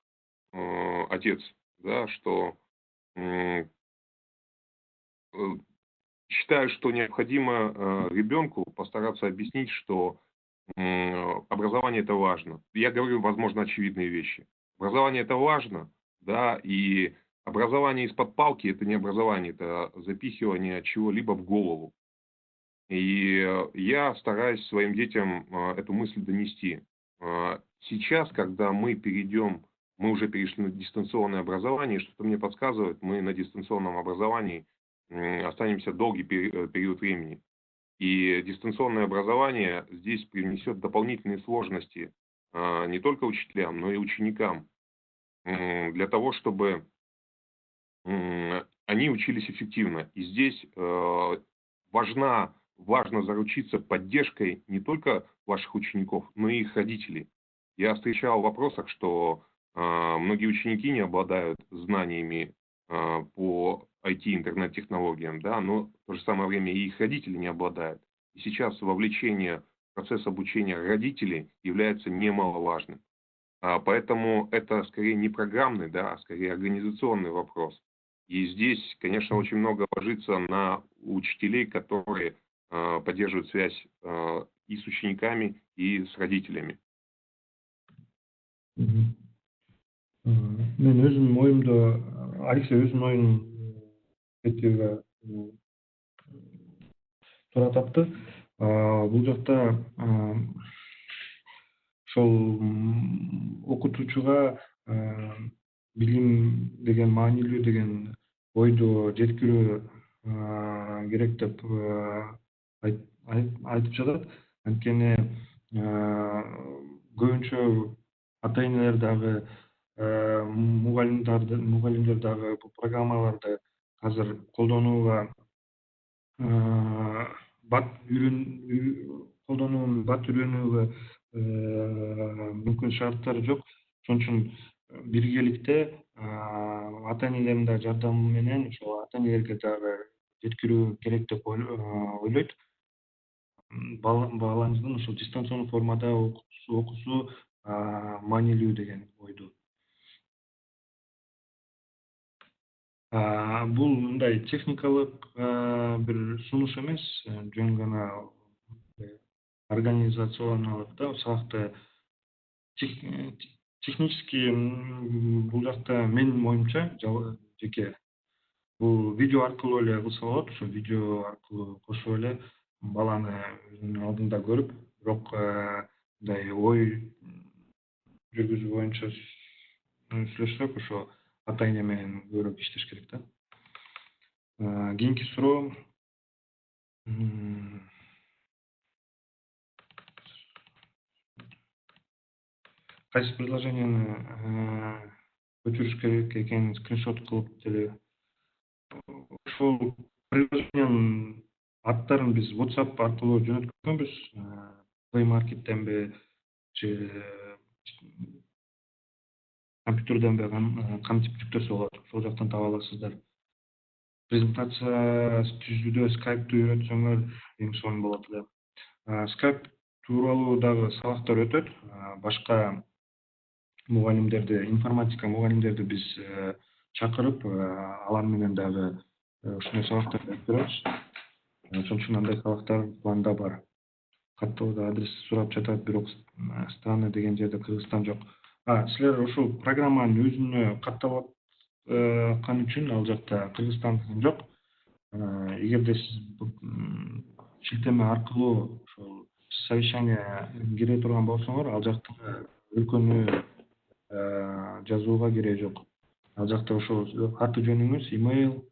отец, да, что считаю, что необходимо ребенку постараться объяснить, что образование это важно. Я говорю, возможно, очевидные вещи. Образование это важно, да, и образование из-под палки это не образование, это запихивание чего-либо в голову. И я стараюсь своим детям эту мысль донести. Сейчас, когда мы уже перешли на дистанционное образование, что-то мне подсказывает, мы на дистанционном образовании останемся долгий период времени. И дистанционное образование здесь принесет дополнительные сложности не только учителям, но и ученикам. Для того, чтобы они учились эффективно. И здесь важно заручиться поддержкой не только ваших учеников, но и их родителей. Я встречал в вопросах, что многие ученики не обладают знаниями по IT-интернет-технологиям, да, но в то же самое время и их родители не обладают. И сейчас вовлечение в процесс обучения родителей является немаловажным. Поэтому это скорее не программный, да, а скорее организационный вопрос. И здесь, конечно, очень много ложится на учителей, которые поддерживают связь и с учениками, и с родителями.
Мен өзүмдүн оюмду Алексей өзүнүн оюн кетүүгө туура тапты. Бул жакта ошол окутуучуга билим деген маанилүү деген ойду жеткирүү керек деп айтып жатат. Анткени көбүнчө ата энелер дагы мугалимдер дагы бул программаларды азыр колдонууга бат үйрөнүүгө мүмкүн шарттары жок. Ошон үчүн биргеликте ата энелердин да жардамы менен ошол ата энелерге дагы жеткирүү керек деп ойлойт. Балаңыздын ошол дистанциондук формада окуусу маанилүү деген ойду. Бул мындай техникалык бир сунуш эмес, жөн гана организацияланат да, сабакты технически бул жакта менин оюмча жеке бул видео аркылуу эле кылса болот. Ошо видео аркылуу кошуп эле баланы өзүнүн алдында көрүп, бирок мындай ой жүргүзүү боюнча сүйлөшсөк, ошо ата эне менен көбүрөөк иштеш керек да. Кийинки суроо. Кайсы приложенияны көчүрүш керек экенин скриншот кылып деле. Ошол приложениянын аттарын биз WhatsApp аркылуу жөнөткөнбүз. Play Market'tenби же компьютерденби кантип жүктөсө болот, ошол жактан таба аласыздар. Презентация түзүүдө Skype'ты үйрөтсөңөр эң сонун болот эле. Skype тууралуу дагы сабактар өтөт. Башка мугалимдерди, информатика мугалимдерди биз чакырып, алар менен дагы ушундай сабактар берип беребиз. Ошон үчүн андай сабактар планда бар. Каттоодо адрес сурап жатат, бирок страна деген жерде Кыргызстан жок. Силер ушул программанын өзүнө катталып аткан үчүн ал жакта Кыргызстан жок. Эгерде сиз шилтеме аркылуу ошол совещание кире турган болсоңор, ал жакта өлкөнү жазууга кереги жок. Ал жакта ошол аты жөнүңүз, имейл,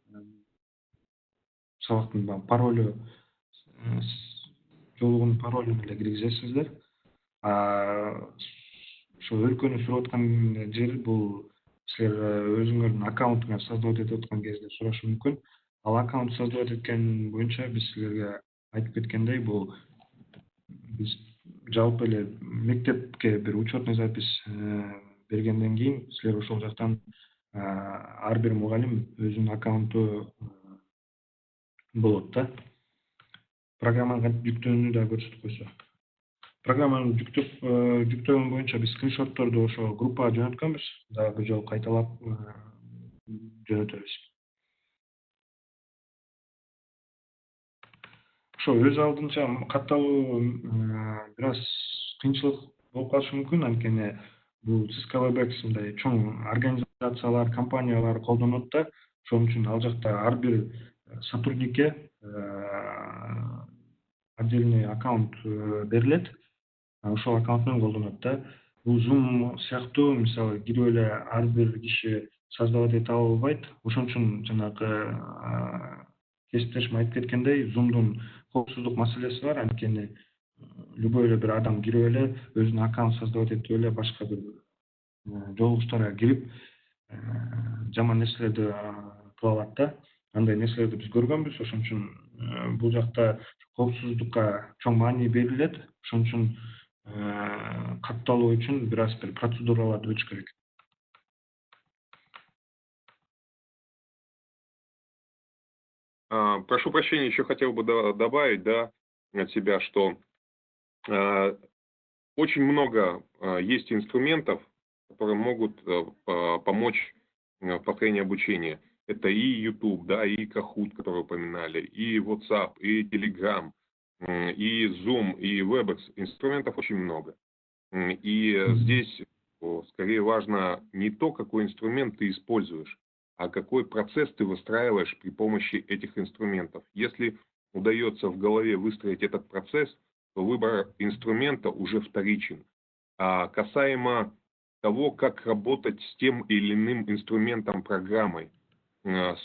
сабактын паролу, жолугунун паролун эле киргизесиздер. Ошо өлкөнү сурап аткан жер бул силер өзүңөрдүн аккаунтуңарды создавать этип аткан кезде сурашы мүмкүн. Ал аккаунт создавать эткен боюнча биз силерге айтып кеткендей, бул биз жалпы эле мектепке бир учетный запись бергенден кийин силер ошол жактан ар бир мугалим өзүнүн аккаунту болот да. Программаны кантип жүктөөнү да көрсөтүп койсо. Программаны жүктөгөн боюнча биз скриншотторду ошо группага жөнөткөнбүз. Дагы бир жолу кайталап жөнөтөбүз. Ошо өз алдынча катталуу бир аз кыйынчылык болуп калышы мүмкүн, анткени бул Cisco WebEx мындай чоң организациялар, компаниялар колдонот да. Ошон үчүн ал жакта ар бир сотрудникке отдельный аккаунт берилет. Ошол аккаунт менен колдонот да. Бул Zoom сыяктуу, мисалы, кирип эле ар бир киши создавать эте албайт. Ошон үчүн жанагы кесиптешим айтып кеткендей, Zoom'дун коопсуздук маселеси бар, анткени любой эле бир адам кирип эле өзүнүн аккаунт создавать этип эле башка бир жолугучтарга кирип жаман нерселерди кыла алат да. андай нерселерди биз көргөнбүз. Ошон үчүн бул жакта коопсуздукка чоң маани берилет. Ошон үчүн катталуу үчүн бир аз бир процедураларды өтүш керек.
Прошу прощения, еще хотел бы добавить, да, от себя, что очень много есть инструментов, которые могут помочь в построении обучения. Это и YouTube, да, и Kahoot, который упоминали, и WhatsApp, и Telegram, и Zoom, и Webex. Инструментов очень много. И здесь скорее важно не то, какой инструмент ты используешь, а какой процесс ты выстраиваешь при помощи этих инструментов. Если удается в голове выстроить этот процесс, то выбор инструмента уже вторичен. А касаемо того, как работать с тем или иным инструментом, программой,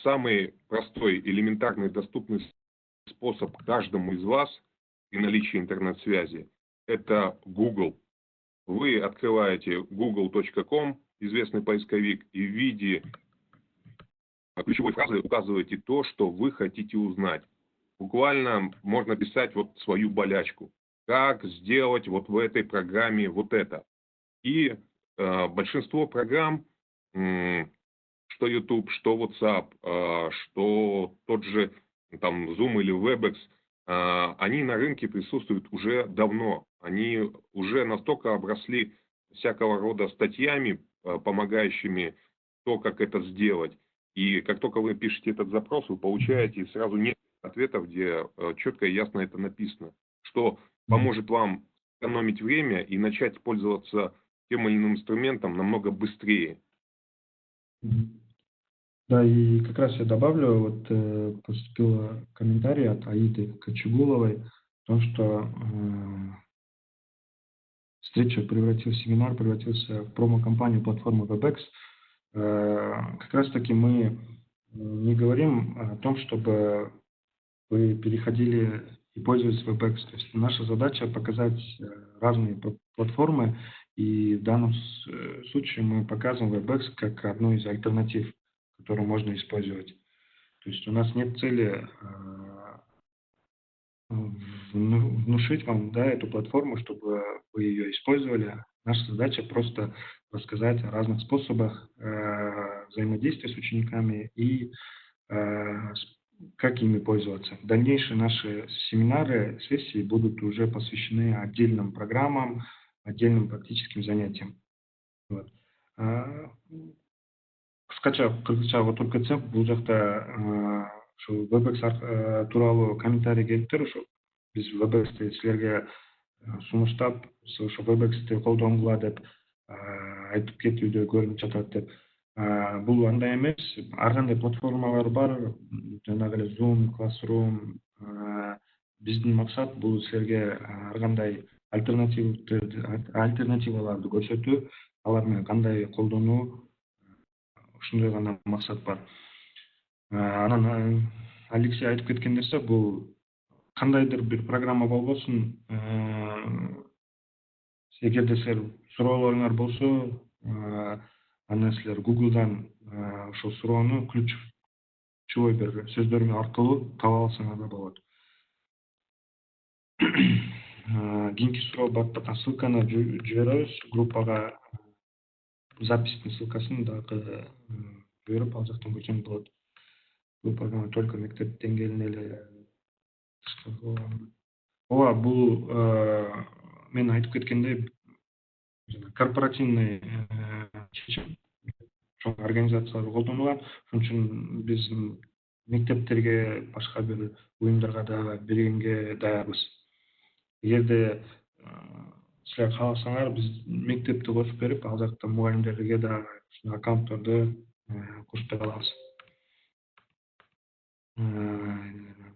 самый простой, элементарный, доступный способ каждому из вас при наличии интернет-связи – это Google. Вы открываете google.com, известный поисковик, и в виде ключевой фразы указываете то, что вы хотите узнать. Буквально можно писать вот свою болячку. Как сделать вот в этой программе вот это. И большинство программ, что YouTube, что WhatsApp, что тот же там Zoom или Webex, они на рынке присутствуют уже давно. Они уже настолько обросли всякого рода статьями, помогающими то, как это сделать. И как только вы пишете этот запрос, вы получаете сразу несколько ответов, где четко и ясно это написано, что поможет вам экономить время и начать пользоваться тем или иным инструментом намного быстрее.
Да, и как раз я добавлю, вот поступил комментарий от Аиды Кочегуловой о том, что встреча семинар превратился в промо-компанию платформы WebEx. Как раз таки мы не говорим о том, чтобы вы переходили и пользовались WebEx. То есть наша задача показать разные платформы, и в данном случае мы показываем WebEx как одну из альтернатив, которую можно использовать. То есть у нас нет цели внушить вам, да, эту платформу, чтобы вы ее использовали. Наша задача просто рассказать о разных способах взаимодействия с учениками и как ими пользоваться. Дальнейшие наши семинары, сессии будут уже посвящены отдельным программам, отдельным практическим занятиям. Вот. Кыскача кыргызча отуруп кетсек, бул жакта ушу WebEx тууралуу комментарий келиптир. Ушу биз WebExти силерге сунуштап, ошо WebExти колдонгула деп айтып кетүүдө көрүнүп жатат деп. Бул андай эмес. Ар кандай платформалар бар. Жанагы эле Zoom, Classroom. Биздин максат бул силерге ар кандай альтернативаларды көрсөтүү, алар менен кандай колдонуу, ушундай гана максат бар. Анан Алексей айтып кеткен нерсе, бул кандайдыр бир программа болбосун, эгерде силер суроолоруңар болсо, аны силер Google'дан ошол суроону ключевой бир сөздөр аркылуу таба алсаңар да болот. Кийинки суроо баттан ссылканы жиберебиз группага, запистин ссылкасын дагы жиберип, ал жактан көрсөң болот. Бул программа только мектеп деңгээлине эле. Ооба, бул мен айтып кеткендей корпоративный чечим, чоң организациялар колдонулат. Ошон үчүн биз мектептерге, башка бир уюмдарга да бергенге даярбыз. Эгерде силер кааласаңар, биз мектепти кошуп берип, ал жакта мугалимдерге да аккаунттарды кошуп бере алабыз.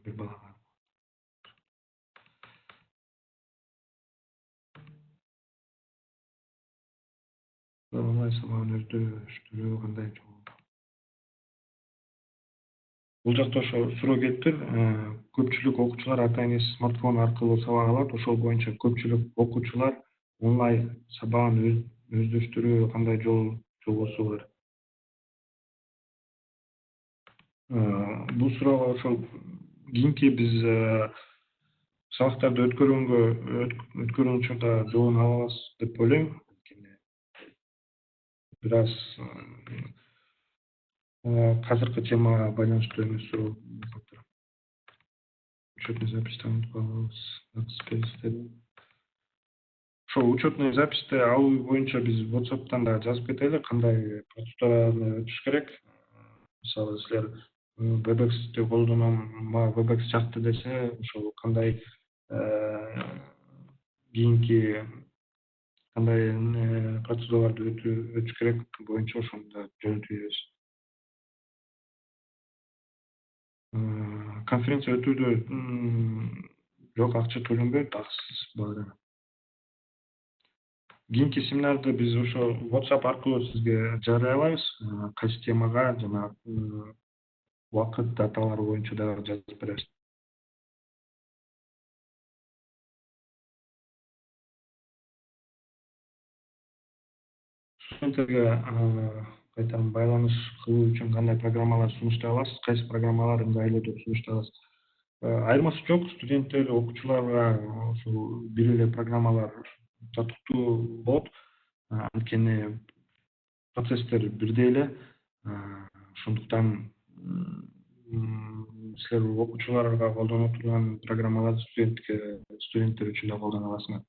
Бир балага онлайн сабагын өздөштүрүү кандай жол? Бул жакта ошо суроо келиптир. Көпчүлүк окуучулар ата энеси смартфон аркылуу сабак алат. Ошол боюнча көпчүлүк окуучулар онлайн сабагын өздөштүрүү кандай жол болсо болот? бул суроого ошол кийинки биз сабактарды өткөргөн учурда жообун ала алабыз деп ойлойм. Бир аз казыркы темага байланыштуу эмес суроо. Учетный запись ошол учетный записьти алуу боюнча биз WhatsApp'тан да жазып кетели, кандай процедураны өтүш керек. Мисалы силер WebEx'ти колдоном, мага WebEx жакты десе, ошол кандай кийинки кандай процедураларды өтүш керек боюнча ошону да жөнөтүп беребиз. Конференция өтүүдө жок, акча төлөнбөйт, акысыз баары. Кийинки семинарды биз ошо WhatsApp аркылуу сизге жарыялайбыз. Кайсы темага жана убакыт, даталар боюнча да жазып беребиз. Студенттерге кайтадан байланыш кылуу үчүн кандай программалар сунуштай аласыз, кайсы программалар ыңгайлуу деп сунуштай аласыз. Айырмасы жок, студенттер, окуучуларга ошол бир эле программалар татыктуу болот. Анткени процесстер бирдей эле. Ошондуктан силер окуучуларга колдоно турган программаларды студенттер үчүн да колдоно аласыңар.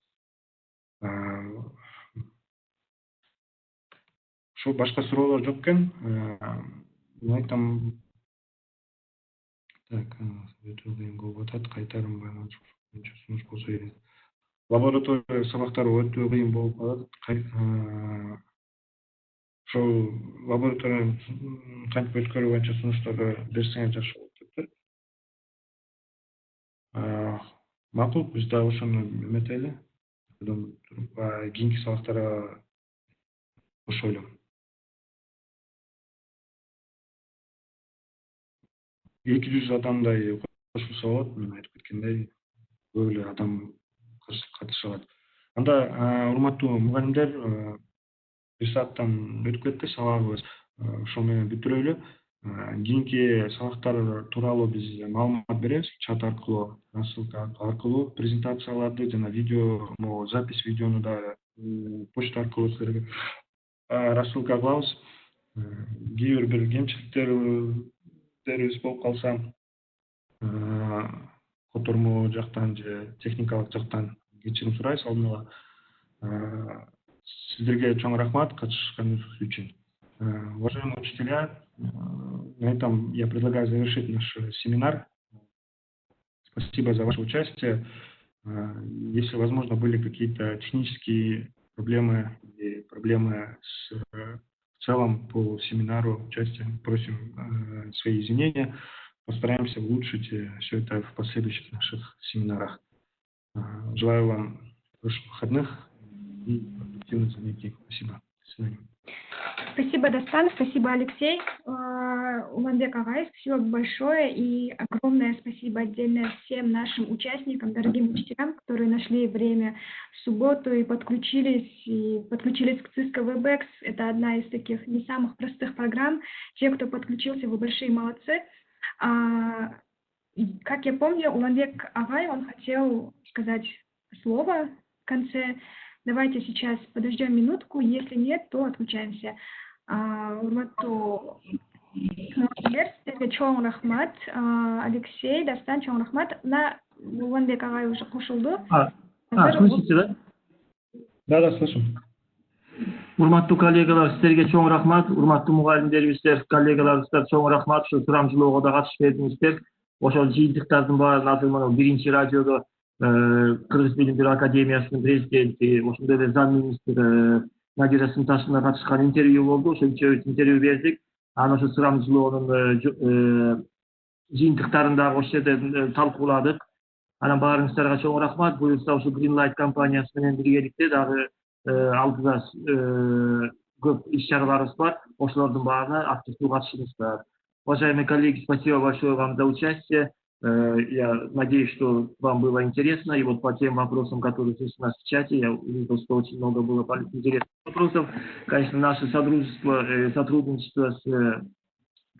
Ошо башка суроолор жок экен. Мен айтам, так, өтө кыйын болуп атат, кайтарым байланыш боюнча сунуш болсо керек. Лаборатория сабактары өтө кыйын болуп атат. Ошол лабораторияны кантип өткөрүү боюнча сунуштарды берсеңер жакшы болот деп. Макул, биз да ошону эметели. Кийинки сабактарга кошойлу. 200 адамдай кошулса болот, мен айтып кеткендей, көп эле адам катыша алат. Анда урматтуу мугалимдер, 1 сааттан өтүп кетти сабагыбыз. Ошол менен бүтүрөлү. Кийинки сабактар тууралуу биз маалымат беребиз чат аркылуу, рассылка аркылуу, презентацияларды жана видео, запись видеону да почта аркылуу силерге рассылка кылабыз. Кээ бир кемчиликтерибиз болуп калса, котормо жактан же техникалык жактан кечирим сурайбыз алдын ала. Сиздерге чоң рахмат катышканыңыз үчүн. Уважаемые учителя, на этом я предлагаю завершить наш семинар. Спасибо за ваше участие. Если, возможно, были какие-то технические проблемы и проблемы в целом по семинару участия, просим свои извинения. Постараемся улучшить все это в последующих наших семинарах. Желаю вам хороших выходных и продуктивных занятий. Спасибо. До свидания.
Спасибо, Дастан, спасибо, Алексей. Уланбек Агай, спасибо большое и огромное спасибо отдельное всем нашим участникам, дорогим учителям, которые нашли время в субботу и подключились к Cisco WebEx. Это одна из таких не самых простых программ. Те, кто подключился, вы большие молодцы. Как я помню, Уланбек Агай, он хотел сказать слово в конце. Давайте сейчас подождем минутку, если нет, то отключаемся. Чоң рахмат, Алексей, Дастан, чоң рахмат. Уланбек Агай уже кошулду.
Слышите, да?
Да, слышим.
Урматтуу коллегалар, сиздерге чоң рахмат. Урматтуу мугалимдерибиздер, коллегаларыбыздар, чоң рахмат. Ушу сурамжылоого да катышып бердиңиздер. Ошол жыйынтыктардын баарын азыр мына биринчи радиодо Кыргыз Билим Берүү Академиясынын президенти, ошондой эле замминистри Надира Сынташевна катышкан интервью болду. Ошол үчөөбүз интервью бердик. Анан ошо сурамжылоонун жыйынтыктарын дагы ошол жерде талкууладык. Анан баарыңыздарга чоң рахмат. Буюрса ошо Greenlight компаниясы менен биргеликте дагы алдыда көп иш-чараларыбыз бар. Ошолордун баарына активдүү катышыңыздар. Уважаемые коллеги, спасибо большое вам за участие. Я надеюсь, что вам было интересно. И вот по тем вопросам, которые здесь у нас в чате, я увидел, что очень много было интересных вопросов. Конечно, наше сотрудничество с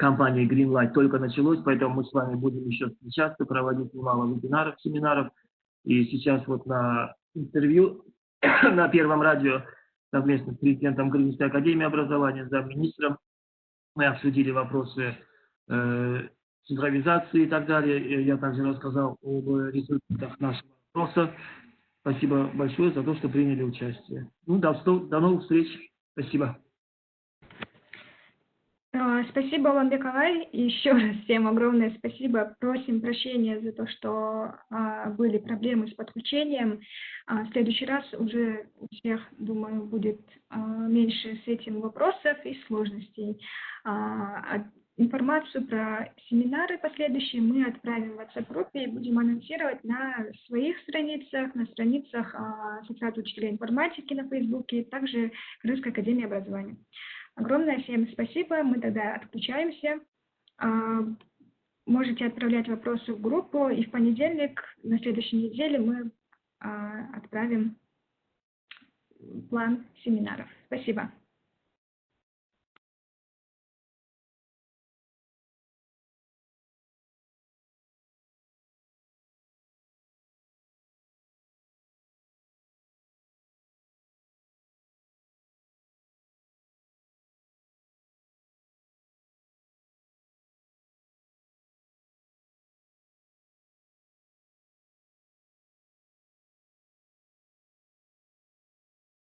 компании Greenlight только началось, поэтому мы с вами будем еще встречаться, проводить немало вебинаров, семинаров. И сейчас вот на интервью на Первом радио совместно с президентом Грузинской академии образования, замминистром мы обсудили вопросы цифровизации и так далее. Я также рассказал об результатах нашего опроса. Спасибо большое за то, что приняли участие. Ну, до новых встреч. Спасибо.
Спасибо вам, Николай. Еще раз всем огромное спасибо. Просим прощения за то, что были проблемы с подключением. В следующий раз уже у всех, думаю, будет меньше с этим вопросов и сложностей. Информацию про семинары последующие мы отправим в WhatsApp-группе и будем анонсировать на своих страницах, на страницах Ассоциации учителей информатики на Фейсбуке, также Крымской академии образования. Огромное всем спасибо. Мы тогда отключаемся. Можете отправлять вопросы в группу, и в понедельник, на следующей неделе, мы отправим план семинаров. Спасибо.